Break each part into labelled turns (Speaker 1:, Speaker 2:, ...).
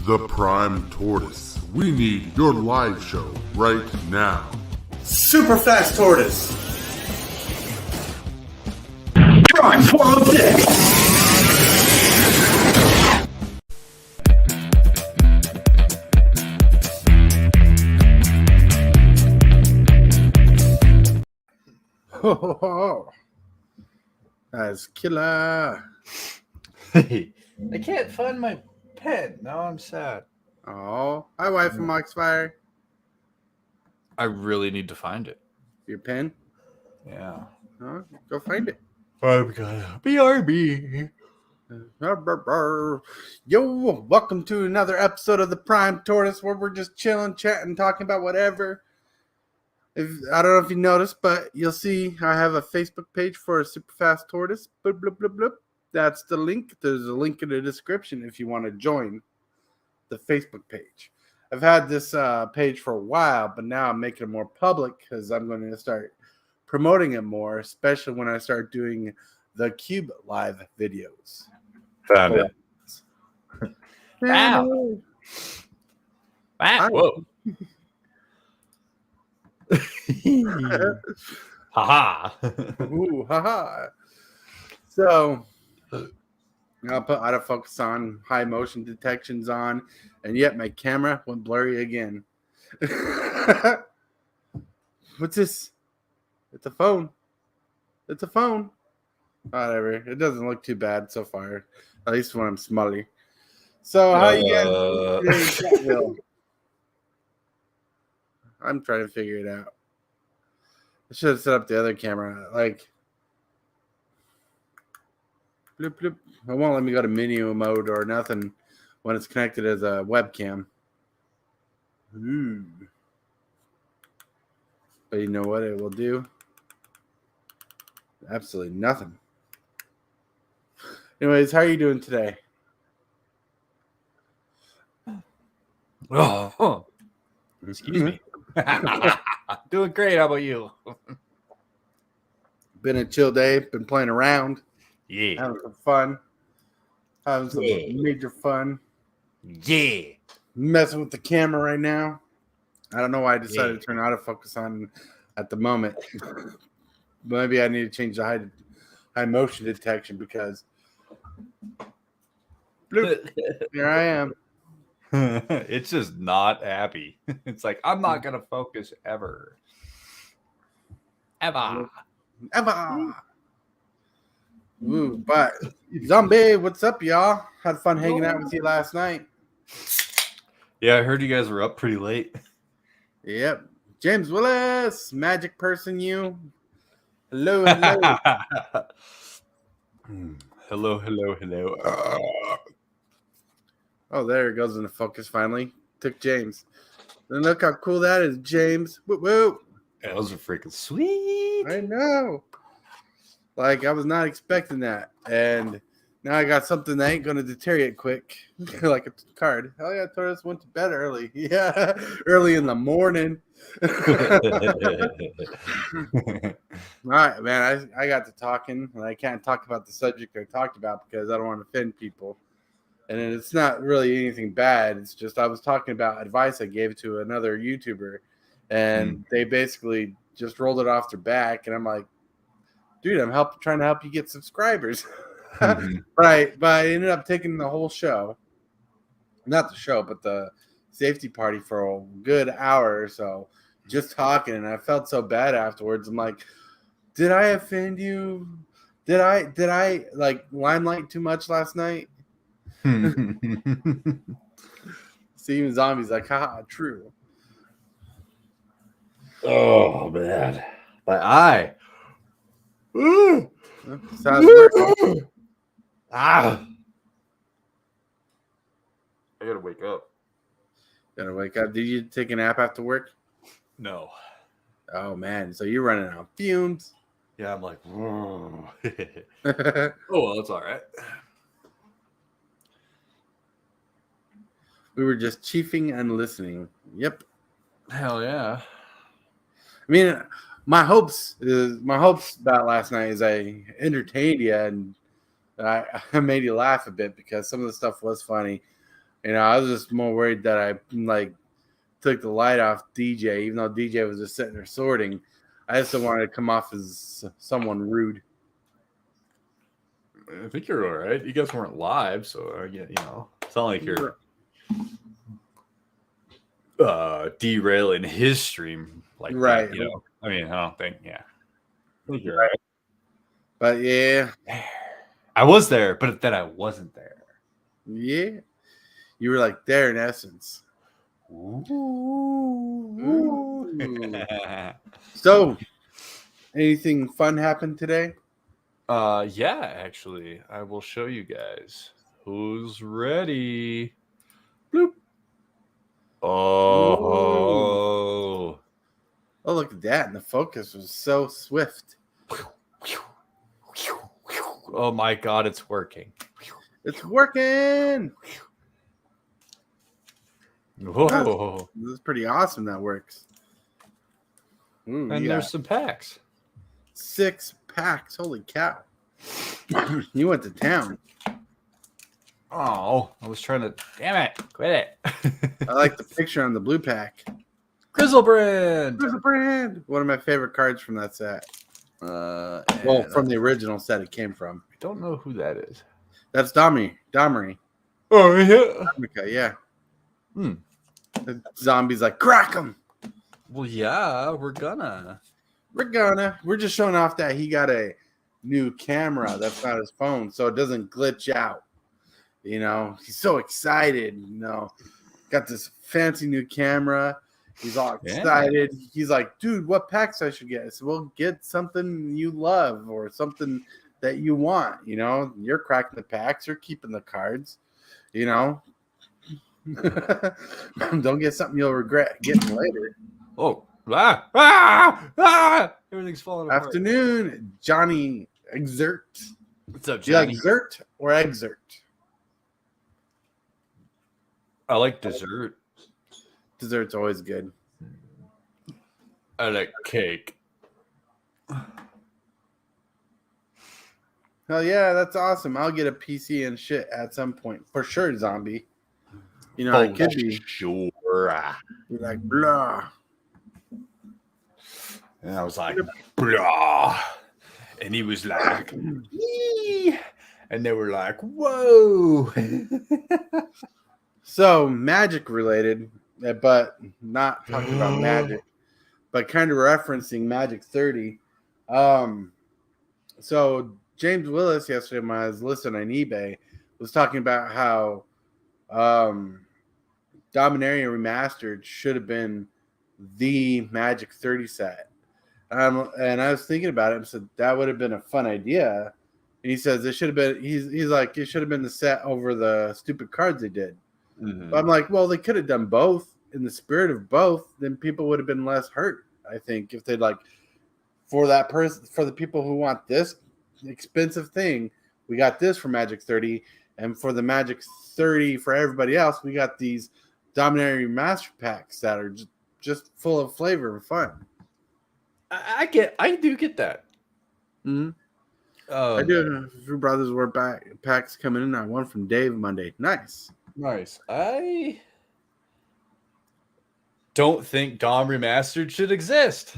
Speaker 1: The Prime Tortoise. We need your live show right now.
Speaker 2: Super fast tortoise. Prime 406.
Speaker 3: Ho, ho, ho. That's killer.
Speaker 4: I can't find my pen. Now I'm sad.
Speaker 3: Oh, hi, wife from Moxfire.
Speaker 4: I really need to find it.
Speaker 3: Your pen?
Speaker 4: Yeah.
Speaker 3: Oh, go find it.
Speaker 4: I'm gonna BRB.
Speaker 3: Yo, welcome to another episode of the Prime Tortoise where we're just chilling, chatting, talking about whatever. I don't know if you noticed, but you'll see I have a Facebook page for a super fast tortoise. Bloop, bloop, bloop, bloop. That's the link. There's a link in the description if you want to join the Facebook page. I've had this page for a while, but now I'm making it more public because I'm going to start promoting it more, especially when I start doing the Cube live videos.
Speaker 4: Found it. Wow. Wow. Whoa. Haha.
Speaker 3: Ooh, haha. So I'll put autofocus on, high motion detections on, and yet my camera went blurry again. What's this? It's a phone. It's a phone. Whatever. It doesn't look too bad so far. At least when I'm smutty. So how you guys? I'm trying to figure it out. I should have set up the other camera. Like, bloop, bloop. It won't let me go to menu mode or nothing when it's connected as a webcam. But you know what it will do? Absolutely nothing. Anyways, how are you doing today?
Speaker 4: Oh, excuse me. Doing great. How about you?
Speaker 3: Been a chill day. Been playing around.
Speaker 4: Yeah.
Speaker 3: Having some fun. Having some major fun.
Speaker 4: Yeah.
Speaker 3: Messing with the camera right now. I don't know why I decided to turn autofocus on at the moment. Maybe I need to change the high motion detection because bloop, here I am.
Speaker 4: It's just not happy. It's like, I'm not going to focus ever. Ever.
Speaker 3: Ooh, but Zombie, what's up, y'all? Had fun hanging out with you last night.
Speaker 4: Yeah, I heard you guys were up pretty late.
Speaker 3: Yep. James Willis, magic person, you. Hello, hello.
Speaker 4: hello.
Speaker 3: Oh, there it goes into focus finally. Took James. And look how cool that is, James. Woo woo.
Speaker 4: Yeah, those are freaking sweet.
Speaker 3: I know. Like, I was not expecting that. And now I got something that ain't going to deteriorate quick. Like a card. Hell yeah, Tortoise went to bed early. Yeah, early in the morning. All right, man. I got to talking, and I can't talk about the subject I talked about because I don't want to offend people. And it's not really anything bad. It's just I was talking about advice I gave to another YouTuber, and they basically just rolled it off their back. And I'm like, dude, I'm trying to help you get subscribers. Right. But I ended up taking the whole show. Not the show, but the safety party for a good hour or so, just talking. And I felt so bad afterwards. I'm like, did I offend you? Did I like limelight too much last night? See, even Zombie's like, haha, true.
Speaker 4: Oh, man. My eye.
Speaker 3: Sounds weird.
Speaker 4: I gotta wake up.
Speaker 3: Gotta wake up. Did you take a nap after work?
Speaker 4: No.
Speaker 3: Oh, man. So you're running on fumes.
Speaker 4: Yeah, I'm like, oh, well, that's all right.
Speaker 3: We were just chiefing and listening. Yep.
Speaker 4: Hell yeah.
Speaker 3: I mean, my hopes about last night is I entertained you and I made you laugh a bit because some of the stuff was funny. I was just more worried that I like took the light off DJ, even though DJ was just sitting there sorting. I just don't want to come off as someone rude.
Speaker 4: I think you're all right. You guys weren't live, so it's not like you're derailing his stream like
Speaker 3: right.
Speaker 4: that. I mean, I don't think. Yeah, I think you're right.
Speaker 3: But yeah,
Speaker 4: I was there, but then I wasn't there.
Speaker 3: Yeah, you were like there in essence.
Speaker 4: Ooh.
Speaker 3: So, anything fun happened today?
Speaker 4: Yeah, actually, I will show you guys. Who's ready? Bloop. Oh.
Speaker 3: Oh, look at that. And the focus was so swift.
Speaker 4: Oh my God, it's working.
Speaker 3: It's working.
Speaker 4: Whoa.
Speaker 3: This is pretty awesome. That works. Ooh,
Speaker 4: And there's some packs.
Speaker 3: 6 packs. Holy cow. You went to town.
Speaker 4: Oh, I was trying to. Damn it. Quit it.
Speaker 3: I like the picture on the blue pack.
Speaker 4: Grizzlebrand.
Speaker 3: Grizzlebrand. One of my favorite cards from that set. Well, from the original set it came from.
Speaker 4: I don't know who that is.
Speaker 3: That's Domry.
Speaker 4: Oh, yeah.
Speaker 3: Dominica, yeah.
Speaker 4: Hmm.
Speaker 3: The zombie's like, crack him.
Speaker 4: Well, yeah, we're gonna.
Speaker 3: We're just showing off that he got a new camera that's not his phone, so it doesn't glitch out. He's so excited. Got this fancy new camera. He's all excited. Yeah. He's like, dude, what packs I should get? I said, well, get something you love or something that you want. You're cracking the packs. You're keeping the cards. Don't get something you'll regret getting later.
Speaker 4: Oh, everything's falling apart.
Speaker 3: Afternoon, Johnny Exert.
Speaker 4: What's up,
Speaker 3: Johnny? Do you like Exert or Exert?
Speaker 4: I like dessert.
Speaker 3: Dessert's always good.
Speaker 4: I like cake.
Speaker 3: Hell yeah, that's awesome. I'll get a PC and shit at some point. For sure, zombie. It could be.
Speaker 4: Sure.
Speaker 3: You're like, blah.
Speaker 4: And I was like, blah. And he was like, yee. And they were like, whoa.
Speaker 3: So, magic related, but not talking about magic, but kind of referencing Magic 30. So, James Willis yesterday, when I was listening on eBay, was talking about how Dominaria Remastered should have been the Magic 30 set. And I was thinking about it and said that would have been a fun idea. And he says it should have been. He's like it should have been the set over the stupid cards they did. Mm-hmm. But I'm like, well, they could have done both in the spirit of both. Then people would have been less hurt. I think if they'd like for that person, for the people who want this expensive thing, we got this for Magic 30, and for the Magic 30 for everybody else, we got these Dominaria Master packs that are just full of flavor and fun.
Speaker 4: I do get that.
Speaker 3: Mm-hmm. I do. A few brothers were packs coming in. I won from Dave Monday. Nice.
Speaker 4: I don't think Dom Remastered should exist.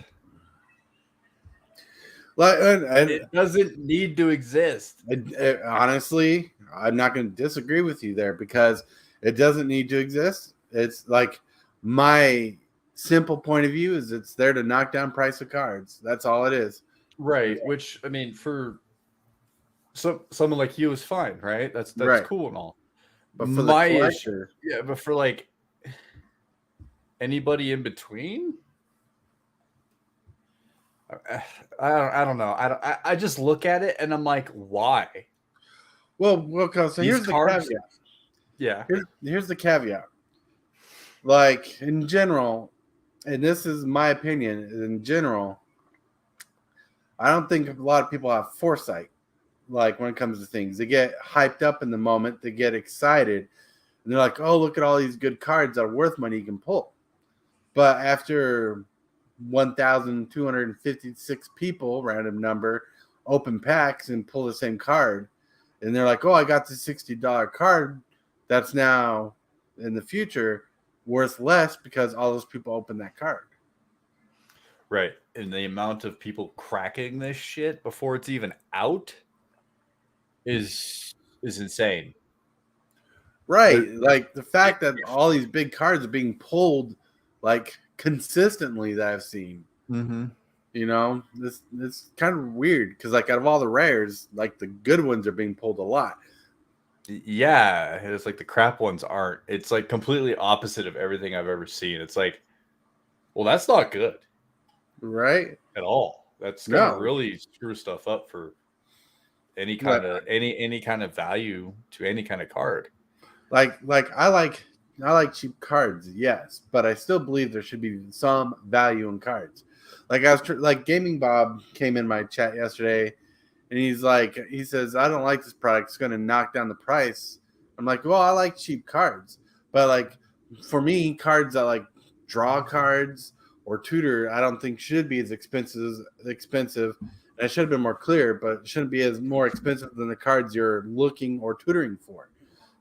Speaker 3: Like,
Speaker 4: it doesn't need to exist.
Speaker 3: Honestly, I'm not going to disagree with you there because it doesn't need to exist. It's like my simple point of view is it's there to knock down price of cards. That's all it is.
Speaker 4: Right. Which, I mean, for someone like you is fine, right? That's right. Cool and all.
Speaker 3: But for my issue,
Speaker 4: but for like anybody in between, I don't know. I just look at it and I'm like, why?
Speaker 3: Well, so here's the caveat.
Speaker 4: Yeah.
Speaker 3: Here's the caveat. Like in general, and this is my opinion, in general, I don't think a lot of people have foresight. Like when it comes to things, they get hyped up in the moment, they get excited, and they're like, "Oh, look at all these good cards that are worth money you can pull." But after 1,256 people, random number, open packs and pull the same card, and they're like, "Oh, I got this $60 card that's now in the future worth less because all those people open that card.
Speaker 4: Right. And the amount of people cracking this shit before it's even out is insane.
Speaker 3: Right. Like the fact that all these big cards are being pulled like consistently that I've seen.
Speaker 4: Mm-hmm.
Speaker 3: You know, this kind of weird because like out of all the rares, like the good ones are being pulled a lot.
Speaker 4: Yeah, it's like the crap ones aren't. It's like completely opposite of everything I've ever seen. It's like, well, that's not good
Speaker 3: Right?
Speaker 4: at all. That's gonna
Speaker 3: No.
Speaker 4: really screw stuff up for any
Speaker 3: Like
Speaker 4: kind of any kind of value to any kind of card.
Speaker 3: like I like cheap cards, yes, but I still believe there should be some value in cards. Like like Gaming Bob came in my chat yesterday, and he says I don't like this product. It's going to knock down the price. I'm like, well, I like cheap cards, but like for me, cards that like draw cards or tutor, I don't think should be as expensive. And I should have been more clear, but it shouldn't be as more expensive than the cards you're looking or tutoring for.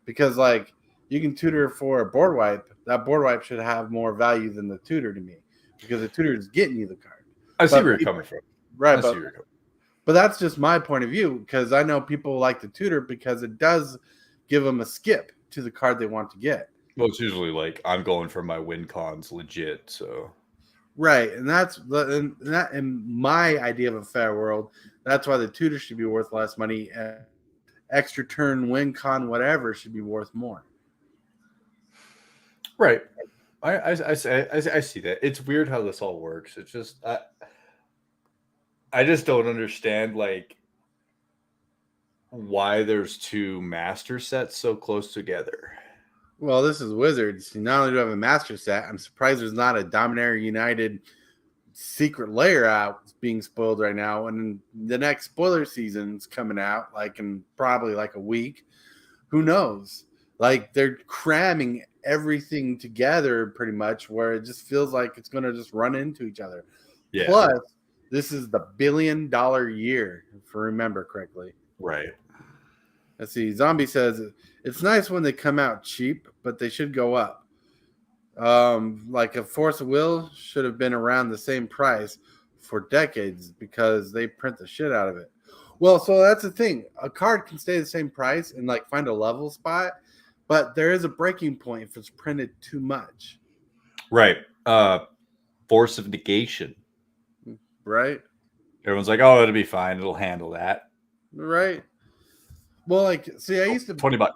Speaker 3: Because like you can tutor for a board wipe, that board wipe should have more value than the tutor to me, because the tutor is getting you the card.
Speaker 4: I see
Speaker 3: But
Speaker 4: where you're coming from.
Speaker 3: Right,
Speaker 4: I see where you're coming.
Speaker 3: but that's just my point of view, because I know people like the tutor because it does give them a skip to the card they want to get.
Speaker 4: Well, it's usually like I'm going for my win cons legit, so
Speaker 3: Right, and that in my idea of a fair world, that's why the tutor should be worth less money. And extra turn, win con, whatever should be worth more.
Speaker 4: right. I see that. It's weird how this all works. It's just I just don't understand like why there's two master sets so close together.
Speaker 3: Well, this is Wizards. Not only do I have a master set, I'm surprised there's not a Dominaria United secret layer out being spoiled right now. And the next spoiler season's coming out like in probably like a week. Who knows? Like they're cramming everything together pretty much where it just feels like it's going to just run into each other.
Speaker 4: Yeah.
Speaker 3: Plus, this is the $1 billion year, if I remember correctly.
Speaker 4: Right.
Speaker 3: Let's see. Zombie says it's nice when they come out cheap, but they should go up. Like a Force of Will should have been around the same price for decades because they print the shit out of it. Well, so that's the thing. A card can stay the same price and like find a level spot, but there is a breaking point if it's printed too much.
Speaker 4: Right. Force of negation.
Speaker 3: Right?
Speaker 4: Everyone's like, oh, it'll be fine. It'll handle that.
Speaker 3: Right. Well, like, see, I used to
Speaker 4: $20.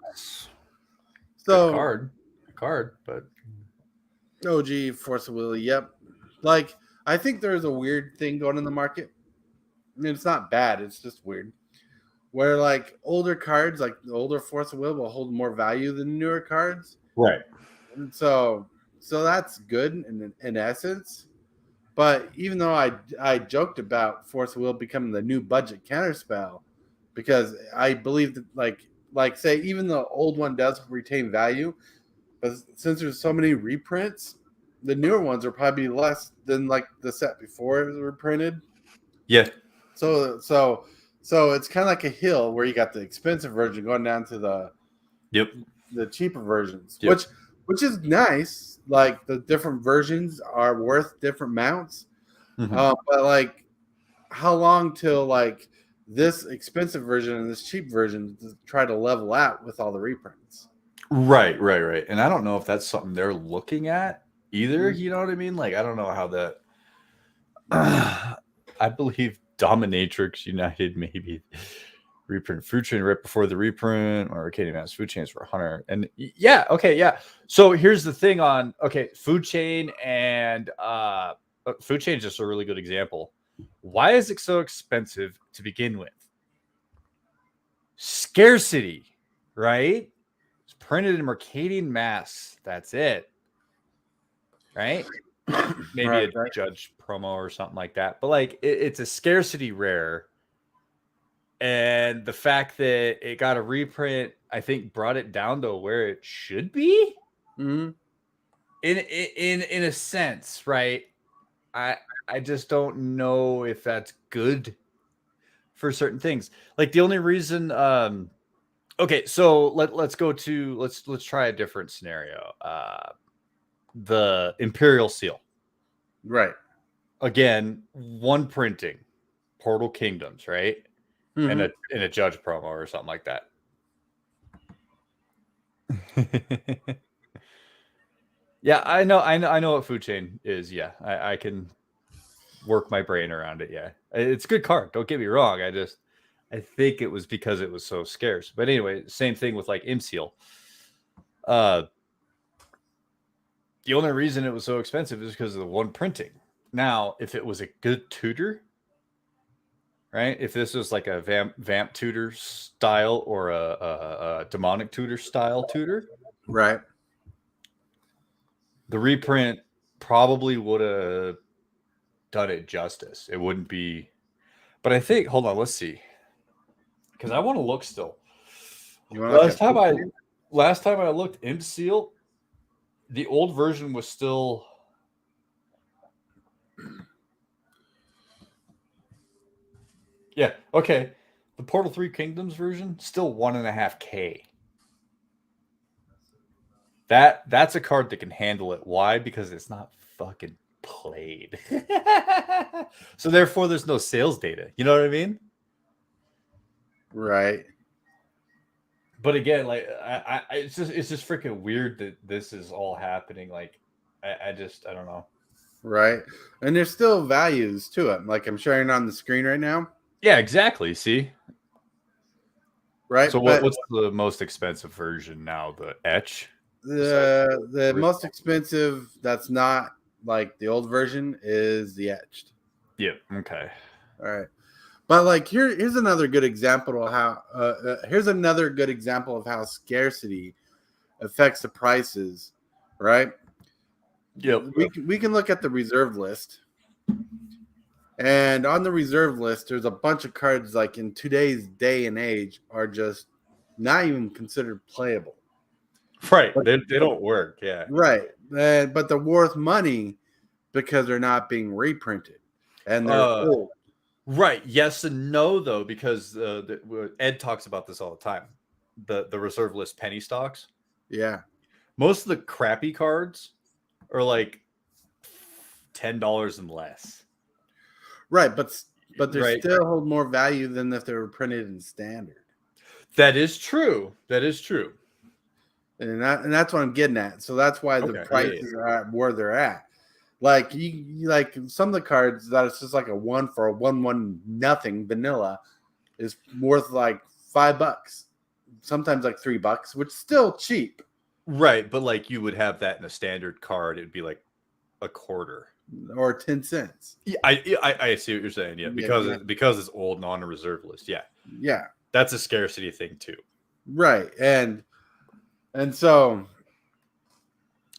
Speaker 3: so
Speaker 4: card, but
Speaker 3: OG Force of Will. Yep. Like, I think there's a weird thing going in the market. I mean, it's not bad. It's just weird. Where like older cards, like the older Force of Will hold more value than newer cards.
Speaker 4: right.
Speaker 3: And so that's good in essence. But even though I joked about Force of Will becoming the new budget counterspell, because I believe that like say even the old one does retain value, but since there's so many reprints, the newer ones are probably less than like the set before it was reprinted.
Speaker 4: Yeah.
Speaker 3: So it's kind of like a hill where you got the expensive version going down to the cheaper versions,
Speaker 4: Yep.
Speaker 3: which is nice. Like the different versions are worth different amounts.
Speaker 4: Mm-hmm.
Speaker 3: But like, how long till like this expensive version and this cheap version to try to level out with all the reprints?
Speaker 4: Right. And I don't know if that's something they're looking at either. You know what I mean? Like, I don't know how that. I believe Dominatrix United maybe reprint Food Chain right before the reprint, or Arcadian Mass Food Chains for 100. And yeah. So here's the thing on Food Chain and Food Chain is just a really good example. Why is it so expensive to begin with? Scarcity, right? It's printed in Mercadian Mass. That's it. Right? Maybe
Speaker 3: Right.
Speaker 4: a Judge promo or something like that. But like it's a scarcity rare. And the fact that it got a reprint, I think, brought it down to where it should be.
Speaker 3: Mm-hmm.
Speaker 4: In a sense, right? I just don't know if that's good for certain things. Like the only reason Okay, so let's go to let's try a different scenario. The Imperial Seal.
Speaker 3: Right.
Speaker 4: Again, one printing, Portal Kingdoms, right? And
Speaker 3: Mhm.
Speaker 4: a judge promo or something like that. Yeah, I know what food chain is. Yeah, I can work my brain around it. Yeah, it's a good card. Don't get me wrong. I think it was because it was so scarce. But anyway, same thing with like ImSeal. The only reason it was so expensive is because of the one printing. Now, if it was a good tutor, right? If this was like a vamp tutor style or a demonic tutor style tutor,
Speaker 3: Right.
Speaker 4: the reprint probably would have done it justice. It wouldn't be. But I think, hold on, let's see, because I want to look still.
Speaker 3: You want to look at
Speaker 4: Last time I looked, Imp Seal, the old version was still. Yeah, okay. The Portal 3 Kingdoms version, still 1.5K. That's a card that can handle it. Why? Because it's not fucking played. So therefore there's no sales data. You know what I mean?
Speaker 3: Right.
Speaker 4: But again, like it's just freaking weird that this is all happening. Like I don't know.
Speaker 3: Right. And there's still values to it. Like I'm showing on the screen right now.
Speaker 4: Yeah, exactly. See?
Speaker 3: Right.
Speaker 4: So
Speaker 3: But
Speaker 4: what's the most expensive version now? The etch?
Speaker 3: the most expensive that's not like the old version is the etched.
Speaker 4: Yeah, okay.
Speaker 3: All right. But like here's another good example of how here's another good example of how scarcity affects the prices, right?
Speaker 4: Yep.
Speaker 3: We can look at the reserve list. And on the reserve list, there's a bunch of cards like in today's day and age are just not even considered playable.
Speaker 4: Right. They don't work. Yeah.
Speaker 3: Right. But they're worth money because they're not being reprinted and they're old.
Speaker 4: Right. Yes and no, though, because Ed talks about this all the time. The reserve list penny stocks.
Speaker 3: Yeah.
Speaker 4: Most of the crappy cards are like $10 and less.
Speaker 3: Right, but they
Speaker 4: Right.
Speaker 3: still hold more value than if they were printed in standard.
Speaker 4: That is true. That is true.
Speaker 3: And that's what I'm getting at. So that's why the prices are at where they're at. Like you like some of the cards that it's just like a 1 for a 1/1 nothing vanilla is worth like $5, sometimes like $3, which is still cheap.
Speaker 4: Right, but like you would have that in a standard card, it'd be like a quarter
Speaker 3: or 10 cents.
Speaker 4: Yeah, I see what you're saying. Yeah, because it's old and on a reserve list. Yeah,
Speaker 3: yeah,
Speaker 4: that's a scarcity thing too.
Speaker 3: Right, and so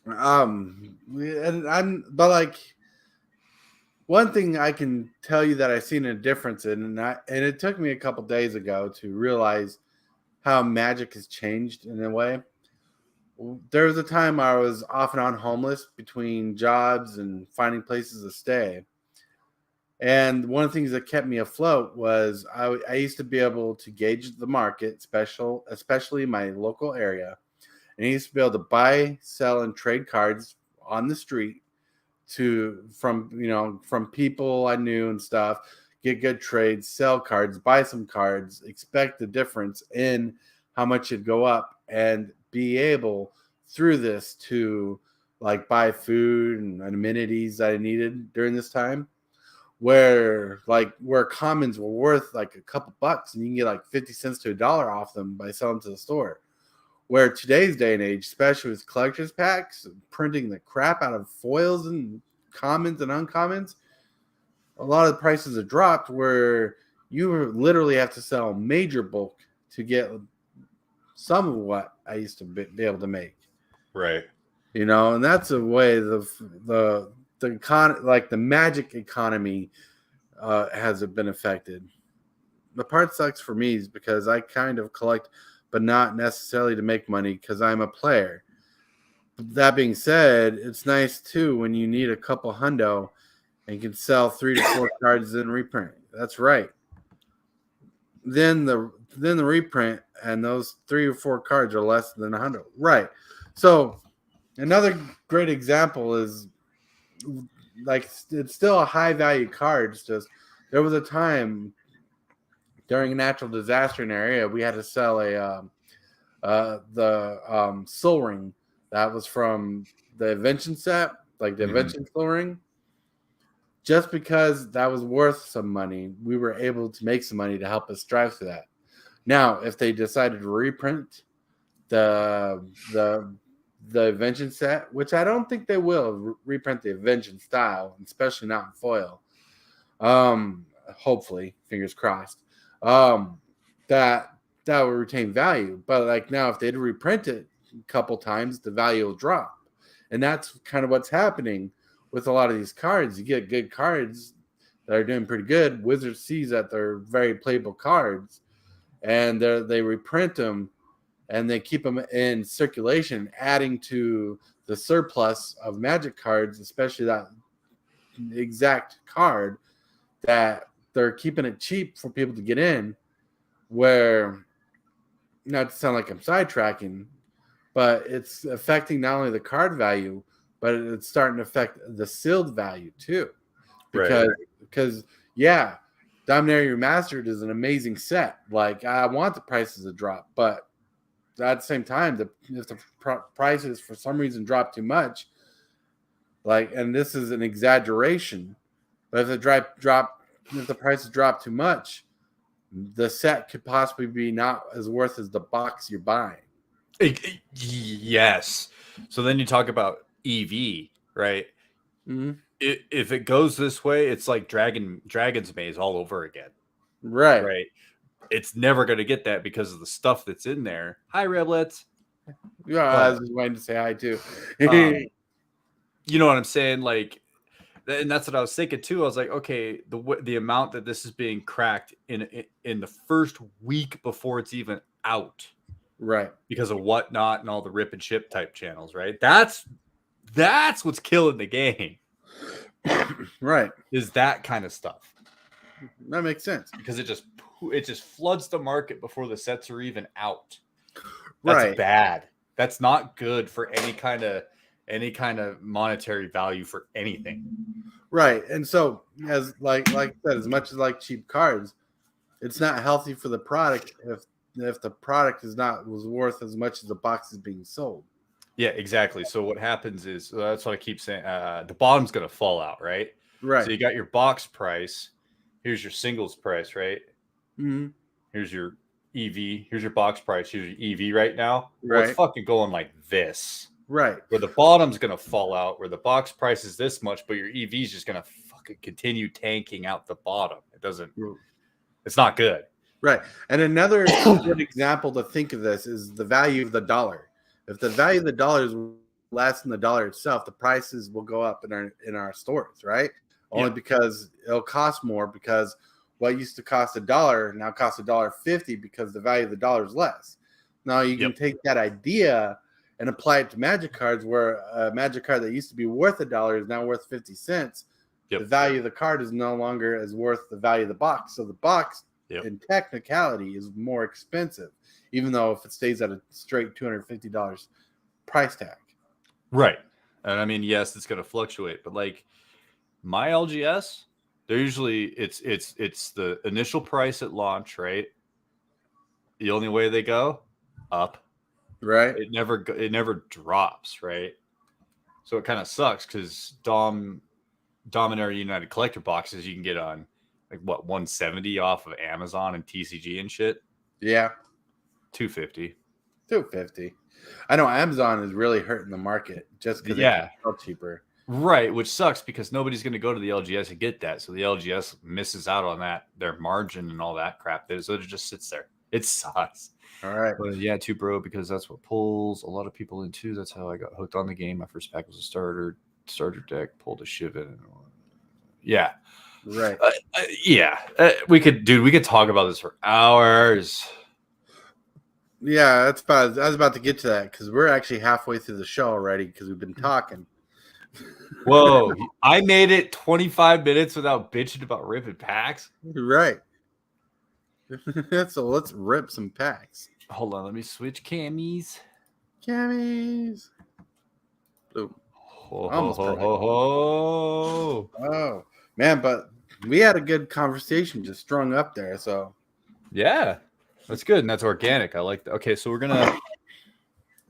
Speaker 3: but like one thing I can tell you that I've seen a difference in, and it took me a couple days ago to realize how Magic has changed in a way. There was a time I was off and on homeless between jobs and finding places to stay. And one of the things that kept me afloat was I used to be able to gauge the market, especially in my local area. And I used to be able to buy, sell, and trade cards on the street from people I knew and stuff, get good trades, sell cards, buy some cards, expect the difference in how much it'd go up, and be able through this to like buy food and amenities that I needed during this time, where commons were worth like a couple bucks and you can get like 50 cents to $1 off them by selling to the store. Where today's day and age, especially with collector's packs, printing the crap out of foils and commons and uncommons, a lot of the prices have dropped where you literally have to sell major bulk to get some of what I used to be able to make.
Speaker 4: Right.
Speaker 3: And that's a way the Magic economy has been affected. The part sucks for me is because I kind of collect, but not necessarily to make money because I'm a player. That being said, it's nice too when you need a couple hundo and you can sell 3 to 4 cards in reprint. That's right. Then the then the reprint, and those 3 or 4 cards are less than 100. Right. So another great example is like it's still a high value card. It's just there was a time during a natural disaster in our area we had to sell the soul ring that was from the invention set, like the invention soul ring. Just because that was worth some money, we were able to make some money to help us drive through that. Now, if they decided to reprint the invention set, which I don't think they will reprint the invention style, especially not in foil. Hopefully, fingers crossed. That will retain value. But like now, if they reprint it a couple times, the value will drop, and that's kind of what's happening with a lot of these cards. You get good cards that are doing pretty good. Wizard sees that they're very playable cards, and they reprint them, and they keep them in circulation, adding to the surplus of Magic cards, especially that exact card that they're keeping it cheap for people to get in. Where, not to sound like I'm sidetracking, but it's affecting not only the card value, but it's starting to affect the sealed value too. Because yeah, Dominaria Remastered is an amazing set. Like, I want the prices to drop, but at the same time, if the prices for some reason drop too much, like, and this is an exaggeration, but if the prices drop too much, the set could possibly be not as worth as the box you're buying.
Speaker 4: Yes. So then you talk about EV, right?
Speaker 3: Mm-hmm.
Speaker 4: If it goes this way, it's like Dragon's Maze all over again.
Speaker 3: Right.
Speaker 4: It's never going to get that because of the stuff that's in there. Hi, Reblets.
Speaker 3: Yeah, I was just waiting to say hi too.
Speaker 4: You know what I'm saying? Like, and that's what I was thinking too. I was like, okay, the amount that this is being cracked in the first week before it's even out,
Speaker 3: right?
Speaker 4: Because of Whatnot and all the rip and ship type channels, right? That's what's killing the game,
Speaker 3: right?
Speaker 4: Is that kind of stuff.
Speaker 3: That makes sense
Speaker 4: because it just floods the market before the sets are even out. That's bad. That's not good for any kind of monetary value for anything.
Speaker 3: Right. And so, as like I said, as much as like cheap cards, it's not healthy for the product if the product was worth as much as the box is being sold.
Speaker 4: Yeah, exactly. So what happens is, that's what I keep saying, the bottom's going to fall out, right?
Speaker 3: Right.
Speaker 4: So you got your box price. Here's your singles price, right?
Speaker 3: Mm-hmm.
Speaker 4: Here's your EV. Here's your box price. Here's your EV right now.
Speaker 3: Right.
Speaker 4: Well, it's fucking going like this.
Speaker 3: Right.
Speaker 4: Where the bottom's going to fall out, where the box price is this much, but your EV is just going to fucking continue tanking out the bottom. It's not good.
Speaker 3: Right. And another good example to think of this is the value of the dollar. If the value of the dollar is less than the dollar itself, the prices will go up in our stores, right? Only because it'll cost more, because what used to cost $1 now costs $1.50 because the value of the dollar is less. Now you can take that idea and apply it to Magic cards, where a Magic card that used to be worth $1 is now worth 50 cents. The value of the card is no longer as worth the value of the box. So the box, in technicality, is more expensive, even though if it stays at a straight $250 price tag.
Speaker 4: Right. And I mean, yes, it's going to fluctuate, but like my LGS, they're usually it's the initial price at launch, right? The only way they go up.
Speaker 3: Right.
Speaker 4: It never drops, right? So it kind of sucks because Dominaria United collector boxes you can get on like what, 170 off of Amazon and TCG and shit.
Speaker 3: Yeah.
Speaker 4: 250.
Speaker 3: I know Amazon is really hurting the market just because it's cheaper.
Speaker 4: Right, which sucks because nobody's going to go to the LGS and get that. So the LGS misses out on their margin and all that crap. So it just sits there. It sucks.
Speaker 3: All right.
Speaker 4: But yeah, too, bro, because that's what pulls a lot of people in too. That's how I got hooked on the game. My first pack was a starter deck, pulled a Shivan. Yeah.
Speaker 3: Right.
Speaker 4: We could talk about this for hours.
Speaker 3: Yeah, I was about to get to that because we're actually halfway through the show already because we've been talking.
Speaker 4: Whoa, I made it 25 minutes without bitching about ripping packs.
Speaker 3: Right. So let's rip some packs.
Speaker 4: Hold on, let me switch camis.
Speaker 3: Cammies. Boom.
Speaker 4: Ho, ho,
Speaker 3: Almost
Speaker 4: ho,
Speaker 3: perfect.
Speaker 4: ho, ho.
Speaker 3: Oh man, but we had a good conversation just strung up there. So
Speaker 4: Yeah, that's good. And that's organic. I like that. Okay, so we're going to.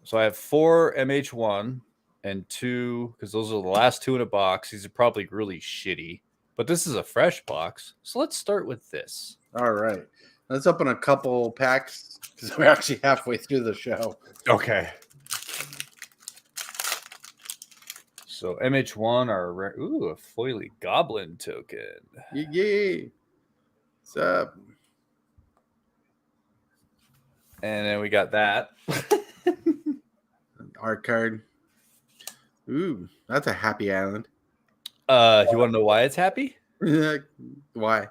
Speaker 4: So I have 4 MH1 and 2, because those are the last 2 in a box. These are probably really shitty, but this is a fresh box. So let's start with this.
Speaker 3: all right, let's open a couple packs because we're actually halfway through the show.
Speaker 4: Okay. So MH1 are a foily goblin token.
Speaker 3: Yeah. What's up?
Speaker 4: And then we got that.
Speaker 3: Art card. Ooh, that's a happy island.
Speaker 4: You want to know why it's happy?
Speaker 3: Why?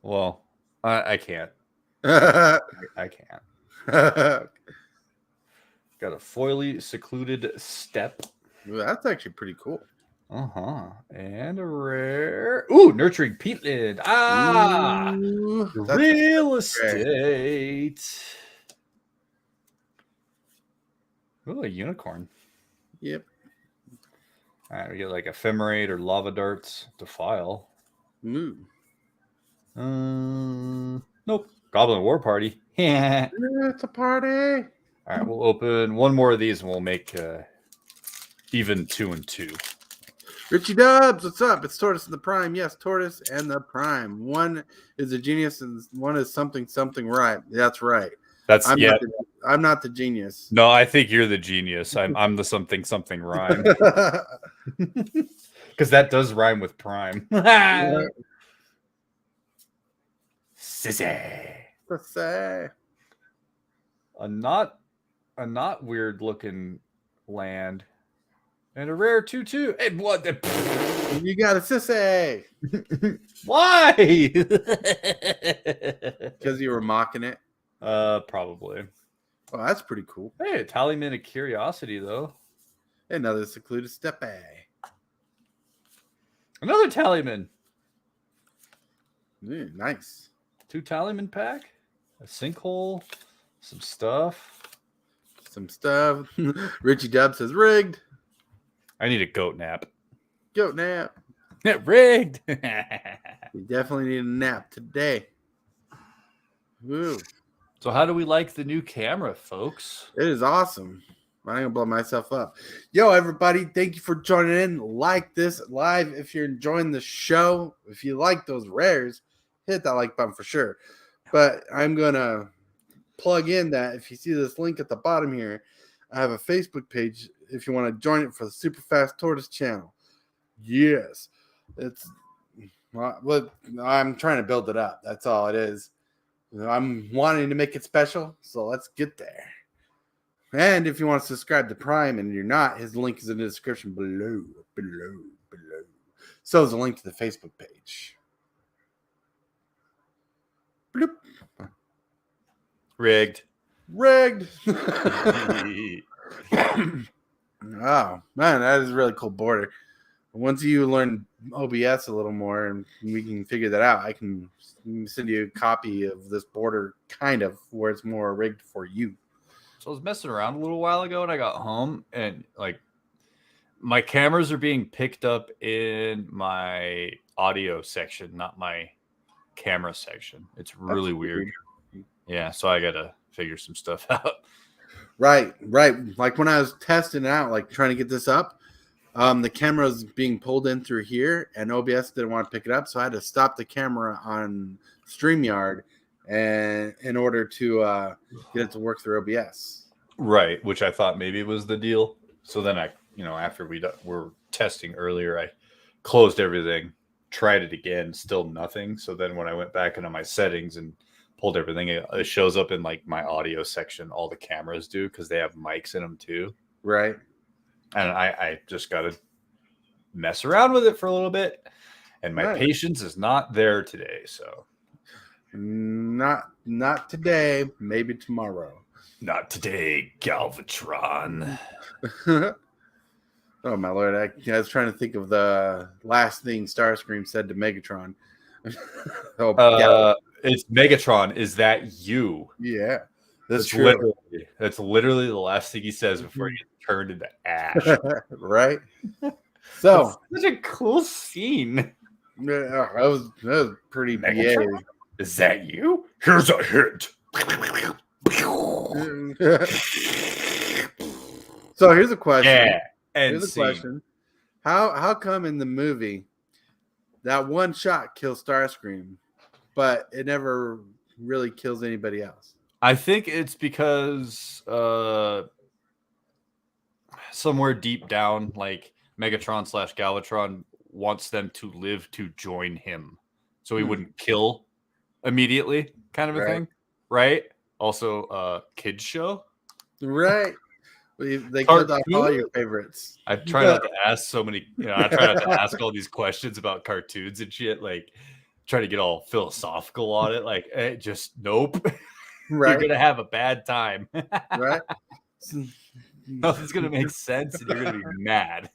Speaker 4: Well, I can't. I can't. Got a foily secluded step.
Speaker 3: Ooh, that's actually pretty cool.
Speaker 4: And a rare. Ooh, nurturing peatland.
Speaker 3: Ooh, that's
Speaker 4: Real estate. Ooh, a unicorn.
Speaker 3: Yep.
Speaker 4: All right, we get like ephemerate or lava darts to file.
Speaker 3: Ooh.
Speaker 4: Nope. Goblin War Party. Yeah.
Speaker 3: It's a party.
Speaker 4: All right, we'll open one more of these and we'll make even 2 and 2.
Speaker 3: Richie Dubs, what's up? It's Tortoise and the Prime. Yes, Tortoise and the Prime. One is a genius and one is something right. That's right. I'm not the genius.
Speaker 4: No, I think you're the genius. I'm the something rhyme. Because that does rhyme with prime. Sissy. A not weird looking land. And a rare 2/2. Hey, what the
Speaker 3: You got a sissy.
Speaker 4: Why?
Speaker 3: Because you were mocking it.
Speaker 4: Probably.
Speaker 3: Oh, that's pretty cool.
Speaker 4: Hey, a talisman of curiosity, though.
Speaker 3: Another secluded steppe.
Speaker 4: Another talisman.
Speaker 3: Nice.
Speaker 4: 2 talisman pack. A sinkhole. Some stuff.
Speaker 3: Richie Dub says rigged.
Speaker 4: I need a goat nap.
Speaker 3: Goat nap.
Speaker 4: Rigged.
Speaker 3: You definitely need a nap today. Woo.
Speaker 4: So how do we like the new camera, folks?
Speaker 3: It is awesome. I'm going to blow myself up. Yo, everybody, thank you for joining in. Like this live if you're enjoying the show. If you like those rares, hit that like button for sure. But I'm going to plug in that if you see this link at the bottom here, I have a Facebook page if you want to join it for the Super Fast Tortoise channel. Yes. I'm trying to build it up. That's all it is. I'm wanting to make it special, so let's get there. And if you want to subscribe to Prime and you're not, his link is in the description below. So is a link to the Facebook page. Bloop.
Speaker 4: Rigged.
Speaker 3: Oh, man, that is a really cool border. Once you learn OBS a little more and we can figure that out, I can send you a copy of this border kind of where it's more rigged for you.
Speaker 4: So I was messing around a little while ago and I got home and like my cameras are being picked up in my audio section, not my camera section. It's really weird. Yeah, so I got to figure some stuff out.
Speaker 3: Right. Like when I was testing it out, like trying to get this up, the camera's being pulled in through here, and OBS didn't want to pick it up, so I had to stop the camera on StreamYard, and in order to get it to work through OBS.
Speaker 4: Right, which I thought maybe was the deal. So then I, after we were testing earlier, I closed everything, tried it again, still nothing. So then when I went back into my settings and pulled everything, it shows up in like my audio section. All the cameras do because they have mics in them too.
Speaker 3: Right.
Speaker 4: And I just got to mess around with it for a little bit. And my patience is not there today. So
Speaker 3: not today, maybe tomorrow.
Speaker 4: Not today, Galvatron.
Speaker 3: Oh, my Lord. I was trying to think of the last thing Starscream said to Megatron.
Speaker 4: It's Megatron. Is that you?
Speaker 3: Yeah, that's
Speaker 4: That's
Speaker 3: true.
Speaker 4: literally the last thing he says before he gets turned into ash.
Speaker 3: Right. So
Speaker 4: That's such a cool scene.
Speaker 3: that was pretty
Speaker 4: Megatron?
Speaker 3: BA.
Speaker 4: Is that you? Here's a hint.
Speaker 3: So here's a question.
Speaker 4: Yeah. And
Speaker 3: Here's a question. How come in the movie that one shot kills Starscream, but it never really kills anybody else?
Speaker 4: I think it's because somewhere deep down, like Megatron / Galvatron wants them to live to join him, so he wouldn't kill immediately, kind of a thing, right? Also, kids show,
Speaker 3: Right. They killed off all your favorites.
Speaker 4: I try not to ask so many. I try not to ask all these questions about cartoons and shit. Like, try to get all philosophical on it. Like, just nope.
Speaker 3: Right.
Speaker 4: You're gonna have a bad time.
Speaker 3: Right.
Speaker 4: Nothing's gonna make sense, and you're gonna be mad.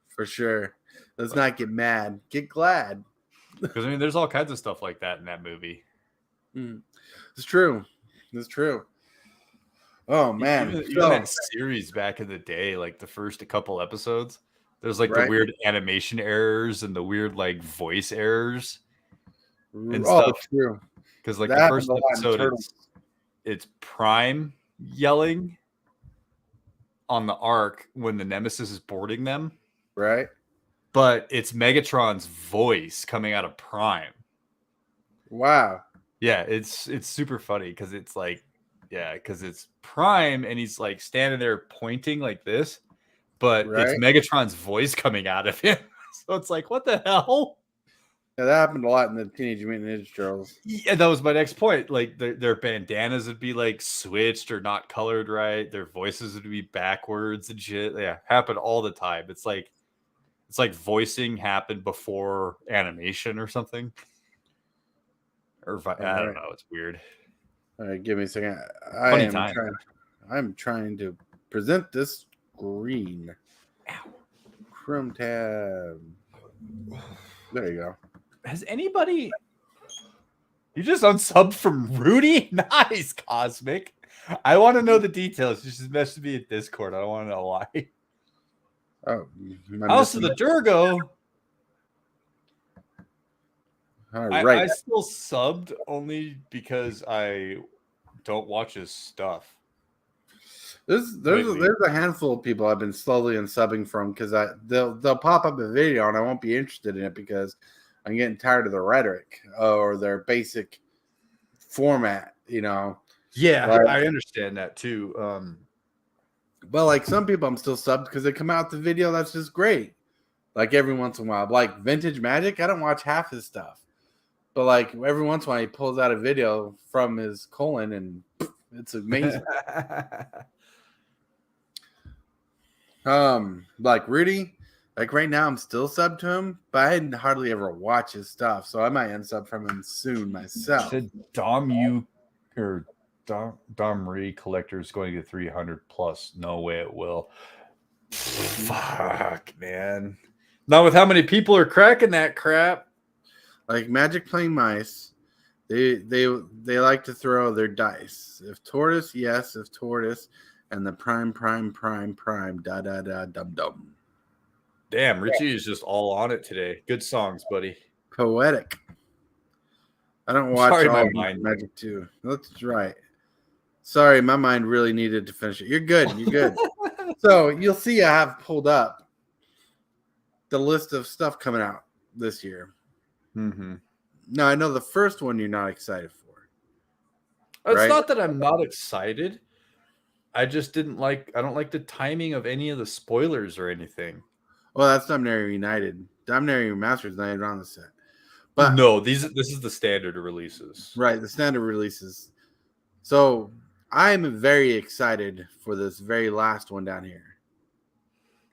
Speaker 3: For sure. Let's not get mad. Get glad.
Speaker 4: Because there's all kinds of stuff like that in that movie.
Speaker 3: It's true. It's true. Oh man,
Speaker 4: even that series back in the day, like the first couple episodes, there's like the weird animation errors and the weird like voice errors and stuff.
Speaker 3: True.
Speaker 4: Because like the first episode, it's Prime yelling on the Ark when the Nemesis is boarding them,
Speaker 3: right?
Speaker 4: But it's Megatron's voice coming out of Prime.
Speaker 3: Wow.
Speaker 4: Yeah, it's super funny because it's like, because it's Prime and he's like standing there pointing like this, but it's Megatron's voice coming out of him. So it's like, what the hell?
Speaker 3: Yeah, that happened a lot in the Teenage Mutant Ninja Turtles.
Speaker 4: Yeah, that was my next point. Like their bandanas would be like switched or not colored right. Their voices would be backwards and shit. Yeah, happened all the time. It's like voicing happened before animation or something. Or I don't know. It's weird.
Speaker 3: All right, give me a second. I'm trying to present this screen. Chrome tab. There you go.
Speaker 4: Has anybody? You just unsubbed from Rudy? Nice, Cosmic. I want to know the details. You just messaged me at Discord. I don't want to know why.
Speaker 3: Oh,
Speaker 4: House of the Durgo.
Speaker 3: All right.
Speaker 4: I still subbed only because I don't watch his stuff.
Speaker 3: There's a handful of people I've been slowly unsubbing from because they'll pop up a video and I won't be interested in it because I'm getting tired of the rhetoric or their basic format, Yeah,
Speaker 4: I understand that too.
Speaker 3: But like some people, I'm still subbed because they come out the video that's just great. Like every once in a while, like Vintage Magic, I don't watch half his stuff. But like every once in a while, he pulls out a video from his colon, and it's amazing. Like Rudy, like right now, I'm still subbed to him, but I hardly ever watch his stuff, so I might unsub from him soon myself.
Speaker 4: Said Dom Re collector is going to 300 plus. No way it will. Fuck, man. Not with how many people are cracking that crap.
Speaker 3: Like Magic Playing Mice, they like to throw their dice. If Tortoise, yes. If Tortoise, and the prime, dum.
Speaker 4: Damn, Richie is just all on it today. Good songs, buddy.
Speaker 3: Poetic. I don't watch
Speaker 4: Sorry,
Speaker 3: all
Speaker 4: my mind.
Speaker 3: Magic 2. That's right. Sorry, my mind really needed to finish it. You're good. You're good. So you'll see I have pulled up the list of stuff coming out this year.
Speaker 4: Mm-hmm.
Speaker 3: Now, I know the first one you're not excited for.
Speaker 4: It's not that I'm not excited. I just I don't like the timing of any of the spoilers or anything.
Speaker 3: Well, that's Dominaria United. Dominaria Masters not even on the set. But
Speaker 4: no, this is the standard releases.
Speaker 3: Right, the standard releases. So I'm very excited for this very last one down here.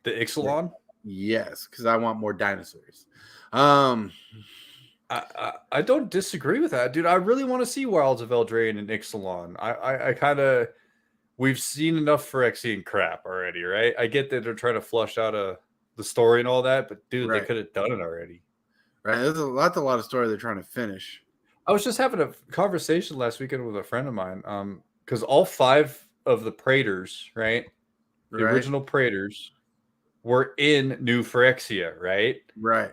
Speaker 4: The Ixalan?
Speaker 3: Yes, because I want more dinosaurs.
Speaker 4: I don't disagree with that, dude. I really want to see Wilds of Eldraine and Ixalan. I kind of we've seen enough Phyrexian crap already, right? I get that they're trying to flush out the story and all that, but dude, they could have done it already.
Speaker 3: Right, there's a lot of story they're trying to finish.
Speaker 4: I was just having a conversation last weekend with a friend of mine. Because all 5 of the Praetors, right? The
Speaker 3: Right.
Speaker 4: original Praetors were in New Phyrexia, right?
Speaker 3: Right.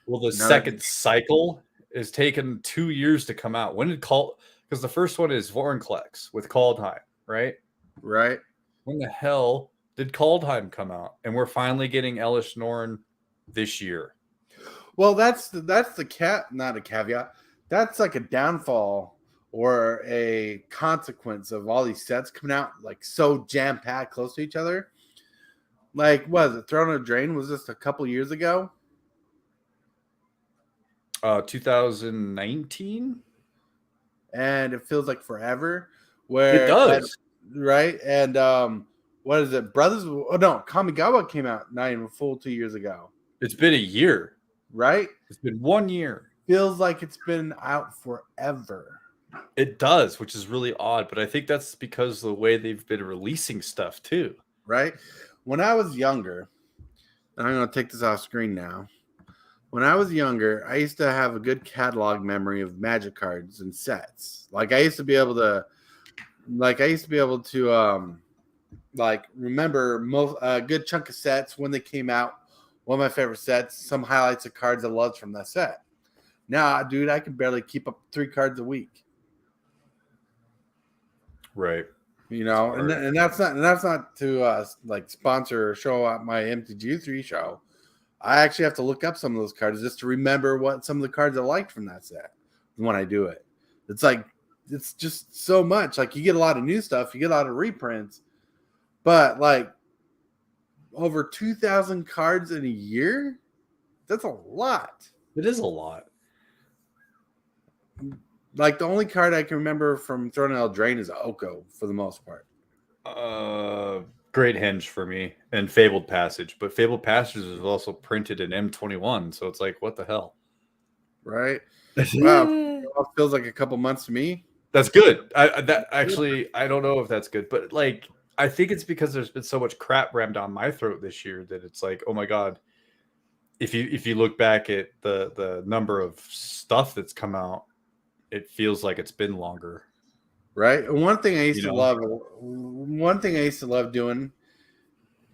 Speaker 4: Well, the
Speaker 3: Now
Speaker 4: second cycle is taken 2 years to come out. When did because the first one is Vorinclex with Kaldheim, right?
Speaker 3: Right.
Speaker 4: When the hell did Kaldheim come out? And we're finally getting Elish Norn this year.
Speaker 3: Well, that's the not a caveat. That's like a downfall or a consequence of all these sets coming out like so jam packed close to each other. Like, what is it? Throne of Drain was just a couple years ago,
Speaker 4: 2019.
Speaker 3: and it feels like forever.
Speaker 4: It does.
Speaker 3: Right? And what is it? Brothers? Oh no, Kamigawa came out not even full 2 years ago.
Speaker 4: It's been a year.
Speaker 3: Right?
Speaker 4: It's been 1 year.
Speaker 3: Feels like it's been out forever.
Speaker 4: It does, which is really odd, but I think that's because of the way they've been releasing stuff too.
Speaker 3: Right? When I was younger, and I'm going to take this off screen now. When I was younger, I used to have a good catalog memory of Magic cards and sets. Like I used to be able to, remember most a good chunk of sets when they came out. One of my favorite sets, some highlights of cards I loved from that set. Now, dude, I can barely keep up 3 cards a week.
Speaker 4: Right.
Speaker 3: You know, and that's not to like sponsor or show out my MTG3 show. I actually have to look up some of those cards just to remember what some of the cards I liked from that set when I do it. It's like it's just so much. Like you get a lot of new stuff, you get a lot of reprints, but like over 2,000 cards in a year, that's a lot.
Speaker 4: It is a lot.
Speaker 3: Like the only card I can remember from Throne of Eldraine is Oko for the most part.
Speaker 4: Great Henge for me and Fabled Passage, but Fabled Passage is also printed in M21, so it's like, what the hell?
Speaker 3: Right? Wow, it feels like a couple months to me.
Speaker 4: That's good. I don't know if that's good, but like I think it's because there's been so much crap rammed down my throat this year that it's like, oh my god. If you look back at the number of stuff that's come out, it feels like it's been longer.
Speaker 3: Right? And one thing I used to love doing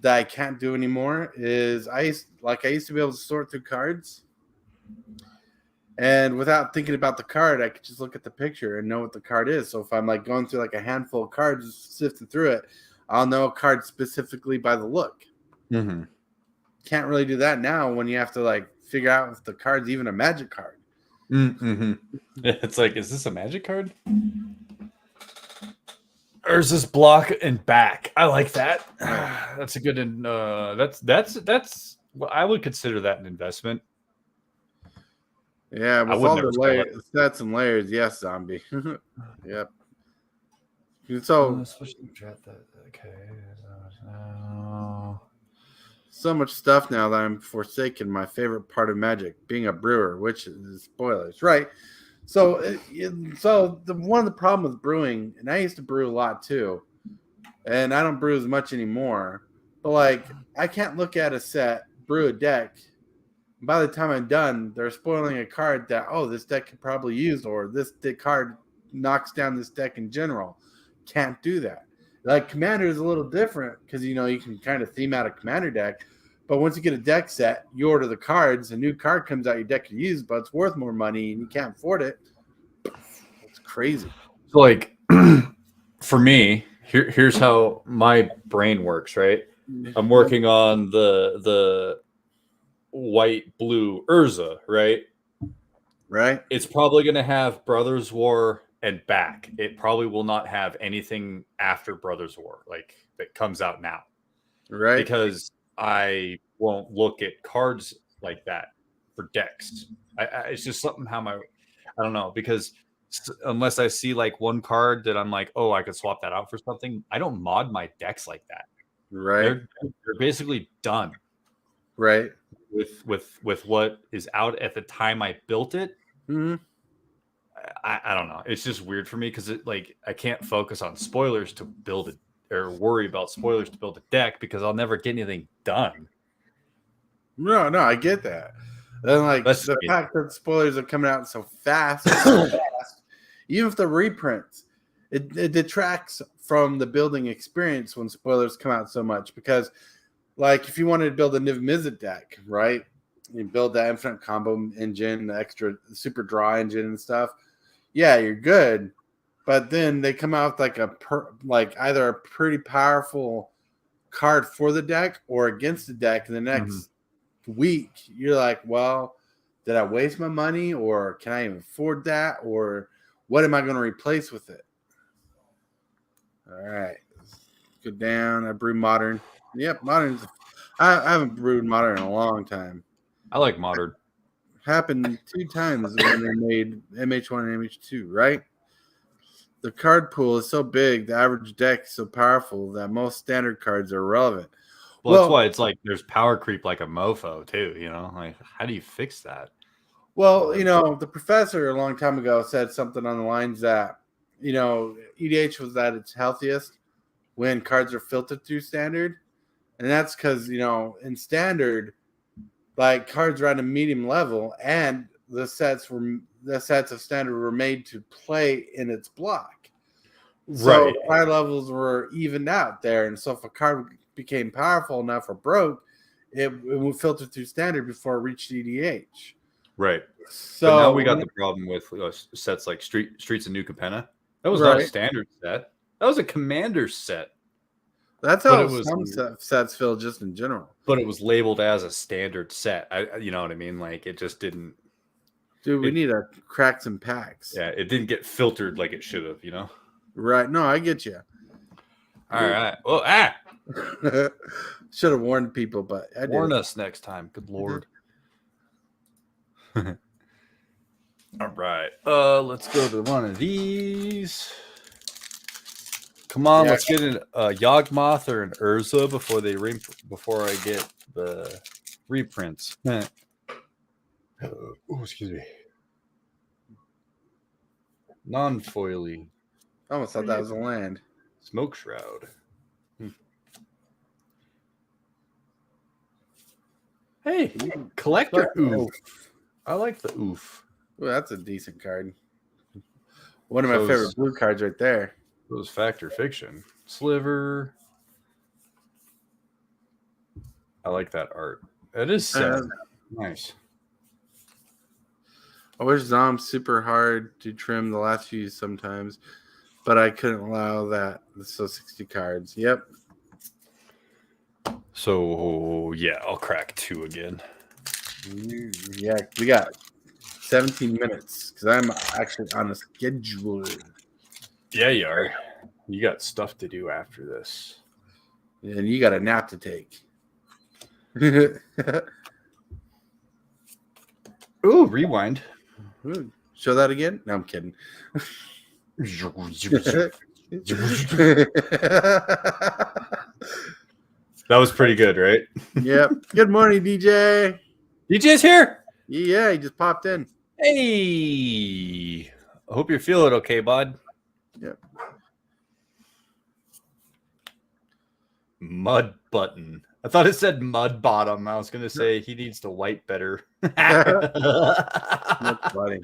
Speaker 3: that I can't do anymore is I used to be able to sort through cards. And without thinking about the card, I could just look at the picture and know what the card is. So if I'm like going through like a handful of cards, sifting through it, I'll know a card specifically by the look.
Speaker 4: Mm-hmm.
Speaker 3: Can't really do that now when you have to like figure out if the card's even a Magic card.
Speaker 4: Mm-hmm. It's like, is this a Magic card? Or is this block and back? I like that. That's a good. That's. Well, I would consider that an investment.
Speaker 3: Yeah, with all the sets and layers, yes, zombie. Yep. So so much stuff now that I'm forsaking my favorite part of Magic, being a brewer, which is spoilers, right? So one of the problems with brewing, and I used to brew a lot too, and I don't brew as much anymore. But like, I can't look at a set, brew a deck. By the time I'm done, they're spoiling a card that, oh, this deck could probably use, or this card knocks down this deck in general. Can't do that. Like Commander is a little different because you can kind of theme out a Commander deck. But once you get a deck set, you order the cards, a new card comes out your deck to use, but it's worth more money and you can't afford it. It's crazy.
Speaker 4: So like for me, here's how my brain works, right? I'm working on the white blue Urza, right?
Speaker 3: Right.
Speaker 4: It's probably going to have Brothers War and back. It probably will not have anything after Brothers War, like that comes out now,
Speaker 3: right?
Speaker 4: Because I won't look at cards like that for decks. It's just something I don't know, because unless I see like one card that I'm like, oh, I could swap that out for something, I don't mod my decks like that.
Speaker 3: Right.
Speaker 4: They're basically done.
Speaker 3: Right.
Speaker 4: With what is out at the time I built it.
Speaker 3: Mm-hmm.
Speaker 4: I don't know. It's just weird for me because I can't focus on spoilers to build it or worry about spoilers to build a deck because I'll never get anything done.
Speaker 3: No, I get that. Then like
Speaker 4: Let's
Speaker 3: the
Speaker 4: see.
Speaker 3: fact that spoilers are coming out so fast, even if the reprints, it detracts from the building experience when spoilers come out so much. Because like if you wanted to build a Niv Mizzet deck, right? You build that infinite combo engine, the extra super draw engine and stuff. Yeah, you're good. But then they come out with like either a pretty powerful card for the deck or against the deck in the next week. You're like, well, did I waste my money, or can I even afford that, or what am I going to replace with it? All right, go down. I brew modern. Yep, modern's. I haven't brewed modern in a long time.
Speaker 4: I like modern.
Speaker 3: Happened 2 times when they made MH1 and MH2, right? The card pool is so big, the average deck is so powerful that most standard cards are irrelevant.
Speaker 4: Well, that's why it's like there's power creep like a mofo too, you know? Like, how do you fix that?
Speaker 3: Well, you know, the professor a long time ago said something on the lines that, you know, EDH was at its healthiest when cards are filtered through standard. And that's because, you know, in standard, like cards are at a medium level and the sets of standard were made to play in its block. So
Speaker 4: Right.
Speaker 3: high levels were evened out there. And so if a card became powerful enough or broke, it would filter through standard before it reached EDH.
Speaker 4: Right.
Speaker 3: So
Speaker 4: but now we got the problem with sets like Streets of New Capenna. That was not a standard set. That was a commander set.
Speaker 3: That's how some sets feel just in general.
Speaker 4: But it was labeled as a standard set. You know what I mean? Like it just didn't.
Speaker 3: Dude, we need to crack some packs.
Speaker 4: Yeah, it didn't get filtered like it should have, you know?
Speaker 3: Right. No, I get you.
Speaker 4: All right. Well,
Speaker 3: should have warned people, but I
Speaker 4: warn us next time. Good Lord. All right. Let's go to one of these. Come on, let's get a Yawgmoth or an Urza before I get the reprints. Oh, excuse me. Non-foily.
Speaker 3: I almost thought that was a land.
Speaker 4: Smoke Shroud. Hey, collector oof. I like the oof.
Speaker 3: Ooh, that's a decent card. One of my favorite blue cards right there.
Speaker 4: Those Factor Fiction. Sliver. I like that art. It is sad. Nice.
Speaker 3: I wish Zom's super hard to trim the last few sometimes, but I couldn't allow that. So 60 cards. Yep.
Speaker 4: So, yeah, I'll crack 2 again.
Speaker 3: Yeah, we got 17 minutes because I'm actually on a schedule.
Speaker 4: Yeah, you are. You got stuff to do after this.
Speaker 3: And you got a nap to take.
Speaker 4: Ooh, rewind.
Speaker 3: Ooh, show that again? No, I'm kidding.
Speaker 4: That was pretty good, right?
Speaker 3: Yep. Good morning, DJ.
Speaker 4: DJ's here.
Speaker 3: Yeah, he just popped in.
Speaker 4: Hey. I hope you're feeling okay, bud.
Speaker 3: Yep.
Speaker 4: Mud button. I thought it said mud bottom. I was going to say he needs to wipe better.
Speaker 3: That's funny.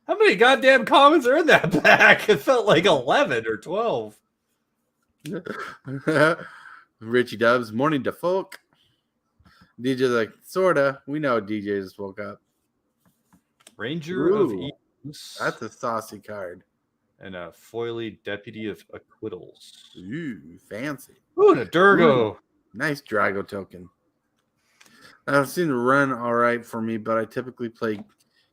Speaker 4: How many goddamn comments are in that pack? It felt like 11 or 12.
Speaker 3: Richie Dubs, morning to folk. DJ's like, sorta. We know DJ just woke up.
Speaker 4: Ranger of Eames.
Speaker 3: That's a saucy card.
Speaker 4: And a foily Deputy of Acquittals.
Speaker 3: Ooh, fancy.
Speaker 4: Ooh, and a Durgo.
Speaker 3: Ooh, nice Drago token. I've seen it run all right for me, but I typically play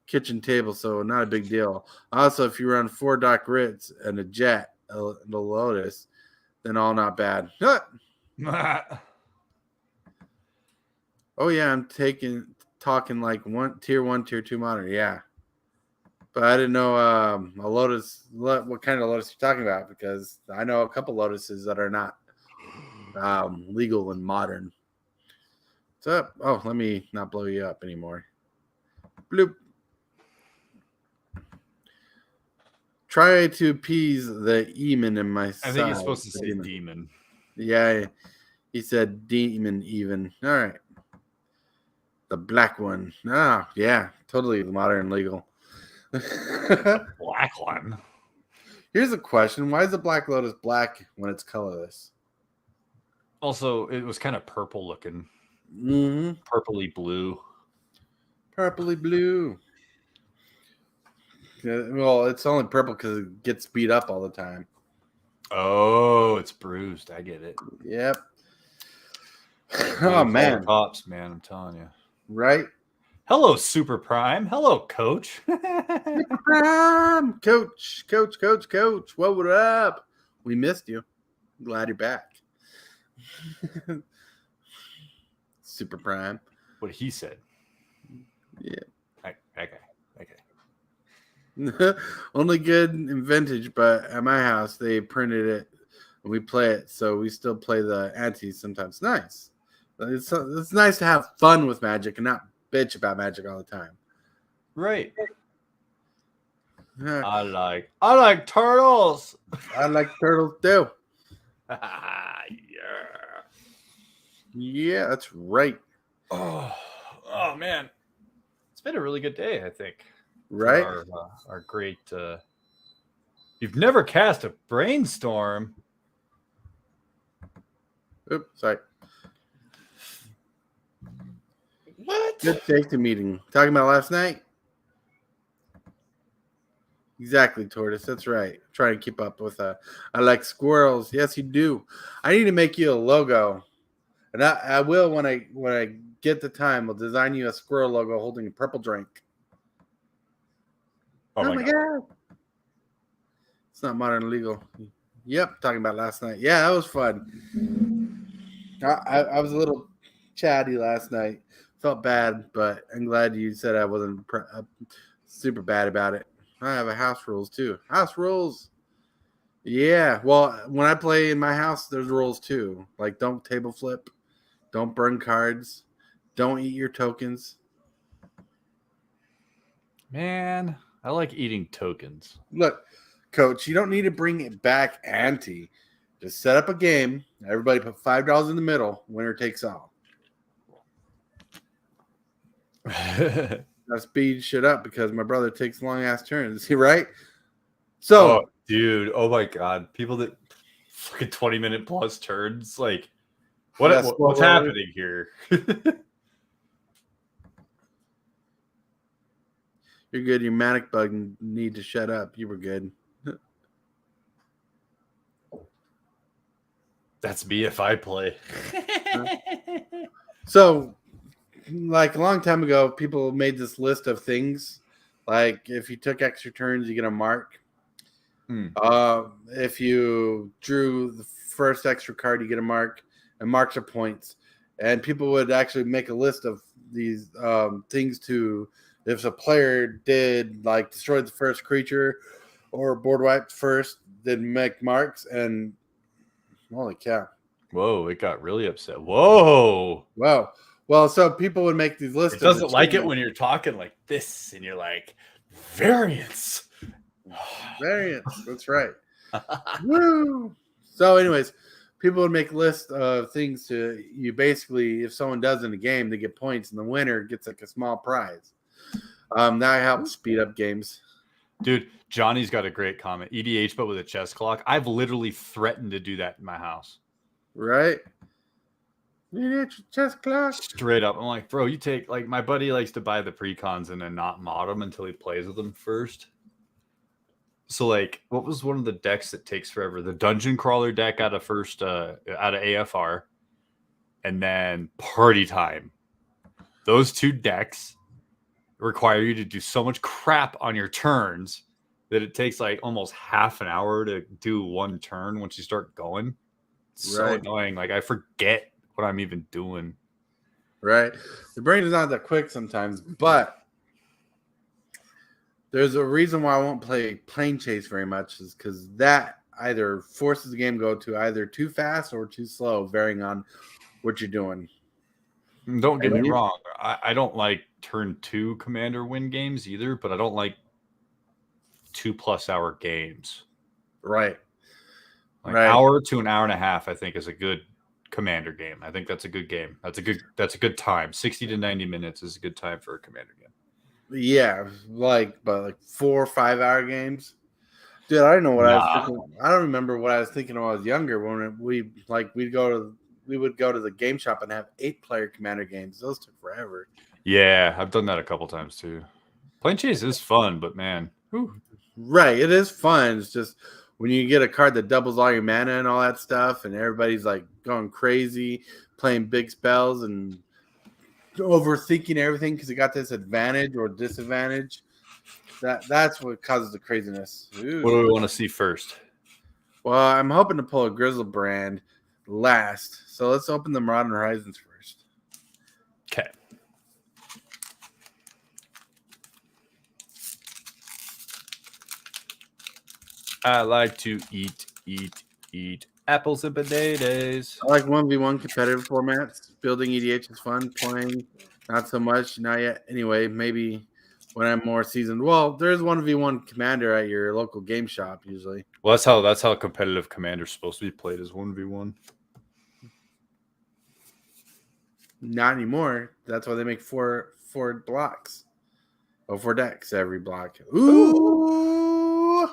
Speaker 3: kitchen table, so not a big deal. Also, if you run 4 Doc Ritz and a Jet, and a Lotus, then all not bad. Oh yeah, I'm talking like tier 1, tier 2 modern. Yeah, but I didn't know a Lotus. What kind of Lotus you're talking about? Because I know a couple Lotuses that are not legal and modern. What's up? Oh, let me not blow you up anymore. Bloop. Try to appease the Eamon in my side.
Speaker 4: I think you're supposed to say demon.
Speaker 3: Yeah, he said demon even. All right. The black one. Oh, yeah. Totally modern legal.
Speaker 4: Black one.
Speaker 3: Here's a question. Why is the Black Lotus black when it's colorless?
Speaker 4: Also, it was kind of purple looking.
Speaker 3: Mm-hmm.
Speaker 4: Purpley blue.
Speaker 3: Purpley blue. Well, it's only purple because it gets beat up all the time.
Speaker 4: Oh, it's bruised. I get it.
Speaker 3: Yep.
Speaker 4: Blue
Speaker 3: Oh, man.
Speaker 4: Cops, man. I'm telling you.
Speaker 3: Right?
Speaker 4: Hello, Super Prime. Hello, Coach.
Speaker 3: Coach. What up? We missed you. Glad you're back. Super Prime.
Speaker 4: What he said.
Speaker 3: Yeah.
Speaker 4: Okay.
Speaker 3: Only good in vintage, but at my house they printed it and we play it, so we still play the antes sometimes. Nice. It's nice to have fun with Magic and not bitch about Magic all the time.
Speaker 4: Right.
Speaker 3: Yeah.
Speaker 4: I like turtles.
Speaker 3: I like turtles too.
Speaker 4: Yeah.
Speaker 3: Yeah, that's right.
Speaker 4: Oh man. It's been a really good day, I think.
Speaker 3: Right?
Speaker 4: Our great you've never cast a brainstorm.
Speaker 3: Oops, sorry.
Speaker 4: What?
Speaker 3: Good safety meeting. Talking about last night? Exactly, Tortoise. That's right. Trying to keep up with I like squirrels. Yes, you do. I need to make you a logo. And I will when I get the time. I'll design you a squirrel logo holding a purple drink.
Speaker 4: Oh my God.
Speaker 3: It's not modern legal. Yep, talking about last night. Yeah, that was fun. I was a little chatty last night. Felt bad, but I'm glad you said I wasn't super bad about it. I have a house rules too. House rules. Yeah. Well, when I play in my house, there's rules too. Like don't table flip, don't burn cards, don't eat your tokens.
Speaker 4: Man, I like eating tokens.
Speaker 3: Look, Coach, you don't need to bring it back ante. Just set up a game. Everybody put $5 in the middle. Winner takes all. I speed shit up because my brother takes long ass turns. Is he right? So,
Speaker 4: dude, oh my God, people that fucking 20-minute plus turns, like, what's happening here?
Speaker 3: You're good. Your manic bug need to shut up. You were good.
Speaker 4: That's me if I play.
Speaker 3: So, like a long time ago, people made this list of things. Like if you took extra turns, you get a mark. If you drew the first extra card, you get a mark. And marks are points. And people would actually make a list of these things to, if a player did like destroy the first creature or board wiped first, they'd make marks. And holy cow.
Speaker 4: Whoa, it got really upset. Whoa.
Speaker 3: Wow. Well, so people would make these lists.
Speaker 4: It doesn't like it when you're talking like this and you're like, variance.
Speaker 3: Variance. That's right. Woo. So, anyways, people would make lists of things to you. Basically, if someone does in a game, they get points, and the winner gets like a small prize. That helps speed up games.
Speaker 4: Dude, Johnny's got a great comment. EDH, but with a chess clock. I've literally threatened to do that in my house.
Speaker 3: Right? EDH chess clock.
Speaker 4: Straight up. I'm like, bro, you take, like, my buddy likes to buy the precons and then not mod them until he plays with them first. So, like, what was one of the decks that takes forever? The Dungeon Crawler deck out of AFR, and then Party Time. Those two decks require you to do so much crap on your turns that it takes like almost half an hour to do one turn once you start going. It's so annoying. Like I forget what I'm even doing.
Speaker 3: Right. The brain is not that quick sometimes, but there's a reason why I won't play Plane Chase very much is because that either forces the game to go to either too fast or too slow, varying on what you're doing.
Speaker 4: Don't get me wrong. I don't like turn 2 commander win games either, but I don't like 2+ hour games.
Speaker 3: Right.
Speaker 4: Like hour to an hour and a half, I think, is a good commander game. I think that's a good game. That's a good time. 60 to 90 minutes is a good time for a commander game.
Speaker 3: Yeah, but 4 or 5 hour games. Dude, I don't know what I was thinking. I don't remember what I was thinking when I was younger. When we would go to the game shop and have 8-player commander games. Those took forever.
Speaker 4: Yeah, I've done that a couple times too. Plane chase is fun, but man, whew.
Speaker 3: Right, it is fun. It's just when you get a card that doubles all your mana and all that stuff, and everybody's like going crazy, playing big spells and overthinking everything because it got this advantage or disadvantage. That's what causes the craziness. Ooh.
Speaker 4: What do we want to see first?
Speaker 3: Well, I'm hoping to pull a Grizzlebrand last. So let's open the Modern Horizons first.
Speaker 4: Okay. I like to eat apples and potatoes.
Speaker 3: I like 1v1 competitive formats. Building EDH is fun. Playing, not so much. Not yet. Anyway, maybe when I'm more seasoned. Well, there's 1v1 commander at your local game shop usually.
Speaker 4: Well, that's how competitive commander's supposed to be played, as 1v1.
Speaker 3: Not anymore. That's why they make four blocks. Oh, 4 decks every block. Ooh!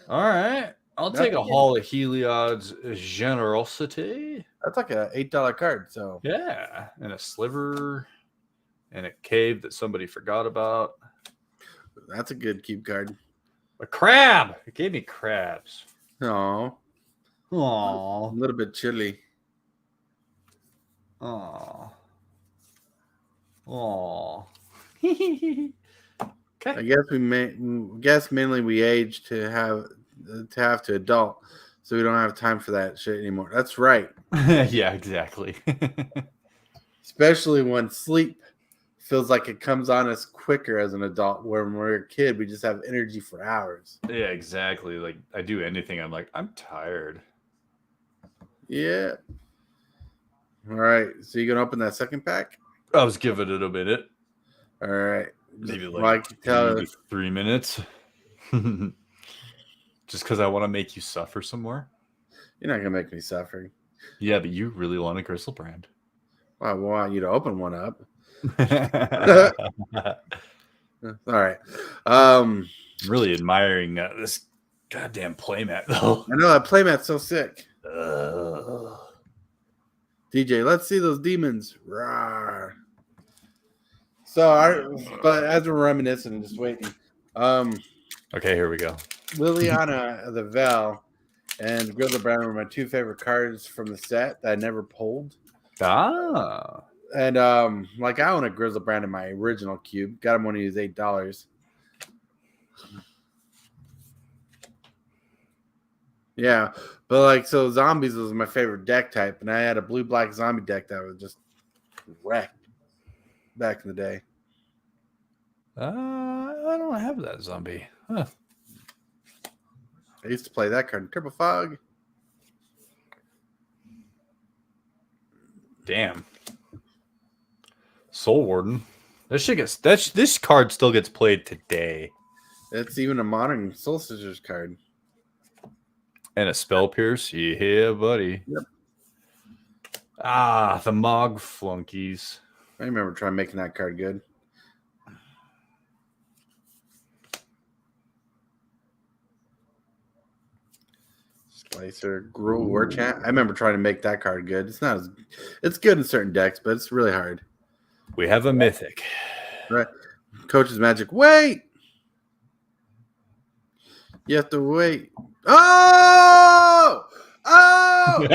Speaker 4: All right. I'll take a Hall of Heliod's Generosity.
Speaker 3: That's like a $8 card. So
Speaker 4: Yeah. And a sliver and a cave that somebody forgot about.
Speaker 3: that's a good keep card.
Speaker 4: A crab. It gave me crabs.
Speaker 3: Oh, a
Speaker 4: Aww.
Speaker 3: little bit chilly.
Speaker 4: Aww. Aww. Okay.
Speaker 3: I guess mainly we age to have to adult, so we don't have time for that shit anymore. That's right.
Speaker 4: Yeah, exactly.
Speaker 3: Especially when sleep feels like it comes on us quicker as an adult. Where when we're a kid, we just have energy for hours.
Speaker 4: Yeah, exactly. Like I do anything, I'm like, I'm tired.
Speaker 3: Yeah. All right. So you gonna open that second pack?
Speaker 4: I was giving it a minute.
Speaker 3: All right.
Speaker 4: Maybe
Speaker 3: Well, I can tell.
Speaker 4: maybe 3 minutes. Just because I want to make you suffer some more.
Speaker 3: You're not gonna make me suffer.
Speaker 4: Yeah, but you really want a Grizzlebrand.
Speaker 3: Well, I want you to open one up. All right.
Speaker 4: I'm really admiring this goddamn playmat, though.
Speaker 3: I know that playmat's so sick. DJ, let's see those demons. Rawr. But as we're reminiscing and just waiting,
Speaker 4: Okay, here we go.
Speaker 3: Liliana the Vel and Grizzlebrand were my 2 favorite cards from the set that I never pulled.
Speaker 4: Ah.
Speaker 3: And I own a Grizzlebrand in my original cube. Got him when he was $8. Yeah, but so zombies was my favorite deck type, and I had a blue-black zombie deck that was just wrecked back in the day.
Speaker 4: I don't have that zombie. Huh.
Speaker 3: I used to play that card in Triple Fog.
Speaker 4: Damn. Soul Warden. This card still gets played today.
Speaker 3: It's even a modern Soul Scissors card.
Speaker 4: And a Spell Pierce. Yeah, buddy.
Speaker 3: Yep.
Speaker 4: Ah, the Mog Flunkies.
Speaker 3: I remember trying making that card good. Slicer, Gruel, War Chant. I remember trying to make that card good. It's good in certain decks, but it's really hard.
Speaker 4: We have a Mythic.
Speaker 3: Right. Coach's Magic. Wait! You have to wait. Oh! Oh!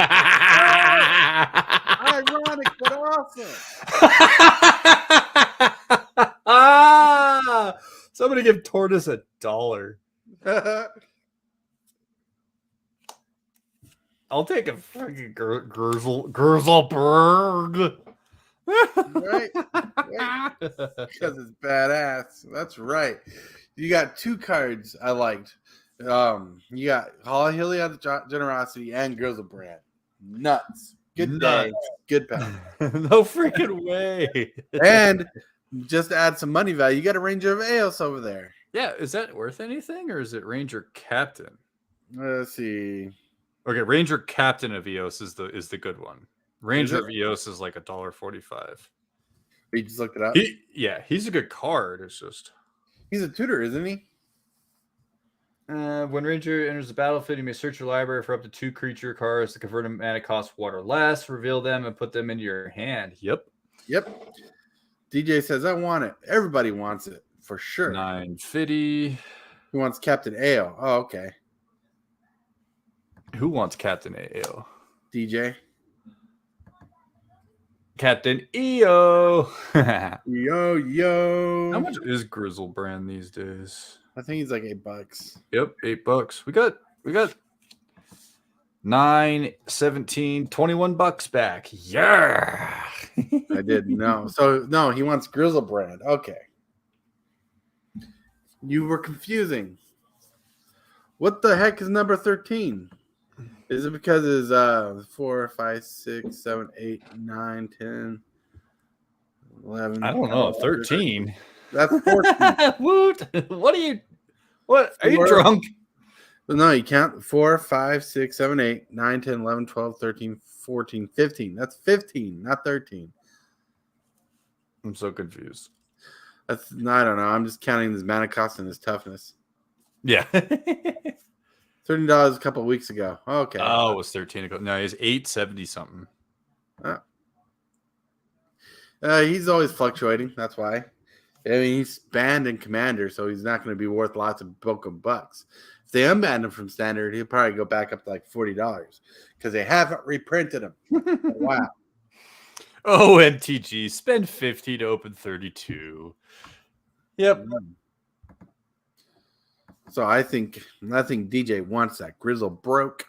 Speaker 3: Ironic, but awesome.
Speaker 4: Somebody give Tortoise $1. I'll take a freaking Grizzleberg.
Speaker 3: Right? Because it's badass. That's right. You got 2 cards I liked. You got Hall of Heliod's Generosity and Grizzlebrand. Nuts. Good day. Good pack.
Speaker 4: No freaking way.
Speaker 3: And just to add some money value, you got a Ranger of Eos over there.
Speaker 4: Yeah, is that worth anything, or is it Ranger Captain?
Speaker 3: Let's see.
Speaker 4: Okay, Ranger Captain of Eos is the good one. Ranger of Eos is like $1.45.
Speaker 3: You just looked it up.
Speaker 4: He's a good card. It's just
Speaker 3: He's a tutor, isn't he?
Speaker 4: when Ranger enters the battlefield, you may search your library for up to 2 creature cards to convert them mana cost 1 or less, reveal them, and put them into your hand. Yep.
Speaker 3: DJ says, I want it. Everybody wants it, for sure.
Speaker 4: 950.
Speaker 3: He wants Captain AO. Oh, okay.
Speaker 4: Who wants Captain AO?
Speaker 3: DJ.
Speaker 4: Captain EO.
Speaker 3: Yo.
Speaker 4: How much is Grizzlebrand these days?
Speaker 3: I think he's like $8.
Speaker 4: Yep, $8. We got 9, 17, $21 back. Yeah.
Speaker 3: I didn't know. So no, he wants Grizzlebrand. Okay. You were confusing. What the heck is number 13? Is it because it's 4, 5, 6, 7, 8, 9, 10, 11?
Speaker 4: I don't know. 13.
Speaker 3: That's 14.
Speaker 4: Woot. What? Are you drunk?
Speaker 3: No, you count 4, 5, 6, 7, 8, 9, 10, 11, 12, 13, 14, 15. That's 15, not 13.
Speaker 4: I'm so confused.
Speaker 3: I don't know. I'm just counting his mana cost and his toughness.
Speaker 4: Yeah.
Speaker 3: $13 a couple of weeks ago. Okay.
Speaker 4: Oh, it was 13 ago. No, he's 870 something.
Speaker 3: He's always fluctuating. That's why. I mean, he's banned in Commander, so he's not going to be worth lots of bulk of bucks. If they unban him from Standard, he'll probably go back up to like $40 because they haven't reprinted him. Wow.
Speaker 4: OMTG. Spend 50 to open 32. Yep.
Speaker 3: So I think DJ wants that. Grizzle broke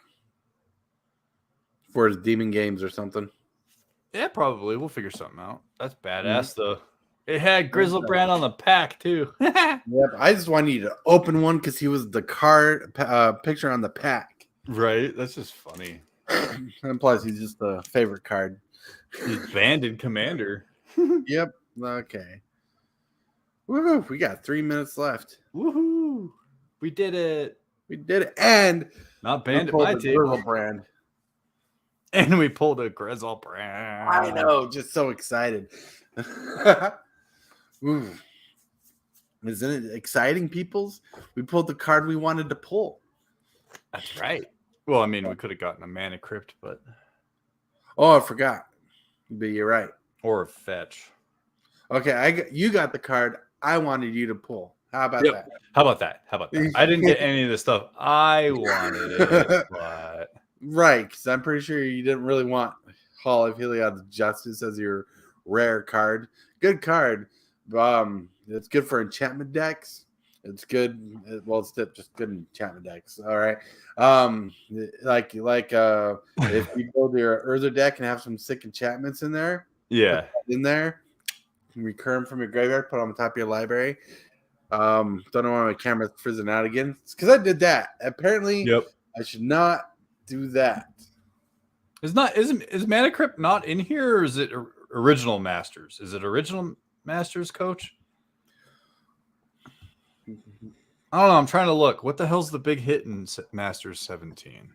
Speaker 3: for his demon games or something.
Speaker 4: Yeah, probably. We'll figure something out. That's badass, though. It had Grizzlebrand on the pack, too.
Speaker 3: Yep. I just wanted you to open one because he was the card picture on the pack.
Speaker 4: Right? That's just funny.
Speaker 3: And plus, he's just the favorite card.
Speaker 4: He's banned in Commander.
Speaker 3: Yep. Okay. Woohoo. We got 3 minutes left.
Speaker 4: Woohoo. We did it.
Speaker 3: And
Speaker 4: not banned at my table.
Speaker 3: Brand.
Speaker 4: And we pulled a Grizzlebrand.
Speaker 3: I know. Just so excited. Ooh. Isn't it exciting, peoples? We pulled the card we wanted to pull.
Speaker 4: That's right. Well, I mean, we could have gotten a Mana Crypt, but...
Speaker 3: Oh, I forgot. But you're right.
Speaker 4: Or a fetch.
Speaker 3: Okay, you got the card I wanted you to pull. How about that?
Speaker 4: How about that? I didn't get any of the stuff I wanted it, but...
Speaker 3: Right, because I'm pretty sure you didn't really want Hall of Heliod's Justice as your rare card. Good card. It's good for enchantment decks. It's good. Well, it's just good enchantment decks. All right. Like if you build your Urza deck and have some sick enchantments in there.
Speaker 4: Yeah.
Speaker 3: In there, recur them from your graveyard. Put them on top of your library. Don't know why my camera's frizzing out again. It's because I did that. Apparently, I should not do that.
Speaker 4: Is Mana Crypt not in here, or is it original Masters? Is it original Masters, Coach? I don't know. I'm trying to look. What the hell's the big hit in Masters 17?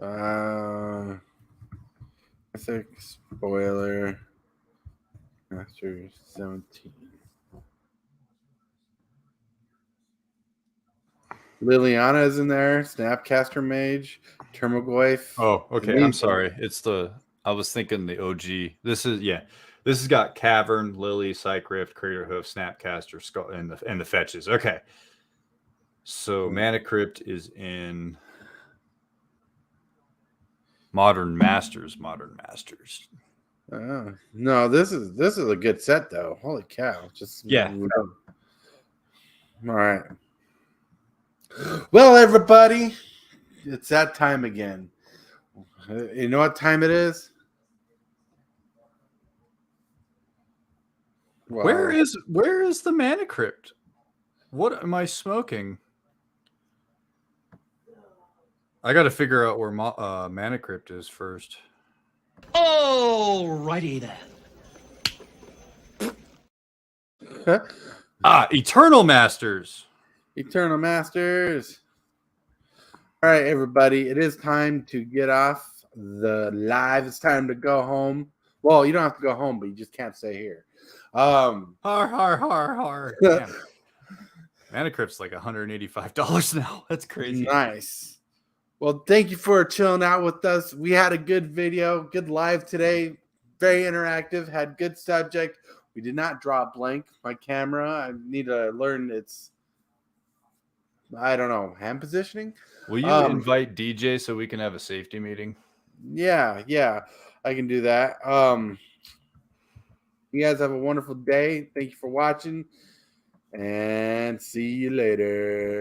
Speaker 3: I think spoiler. Masters 17. Liliana is in there. Snapcaster Mage. Termagoyf.
Speaker 4: Oh, okay. I'm sorry. I was thinking the OG. This has got Cavern, Lily, Psych Rift, Crater Hoof, Snapcaster, Skull, and the fetches. Okay. So Mana Crypt is in Modern Masters.
Speaker 3: Oh, no, this is a good set though. Holy cow. All right. Well, everybody, it's that time again. You know what time it is? Wow.
Speaker 4: Where is the Mana Crypt? What am I smoking? I got to figure out where Mana Crypt is first.
Speaker 5: Alrighty then.
Speaker 4: Eternal Masters.
Speaker 3: Eternal Masters. All right, everybody. It is time to get off the live. It's time to go home. Well, you don't have to go home, but you just can't stay here.
Speaker 4: Har har. Damn. Mana Crypt's like $185 now. That's crazy.
Speaker 3: Nice. Well, thank you for chilling out with us. We had a good video, good live today. Very interactive. Had good subject. We did not draw blank. My camera, I need to learn its, I don't know, hand positioning.
Speaker 4: Will you invite DJ so we can have a safety meeting?
Speaker 3: Yeah, I can do that. You guys have a wonderful day. Thank you for watching, and see you later.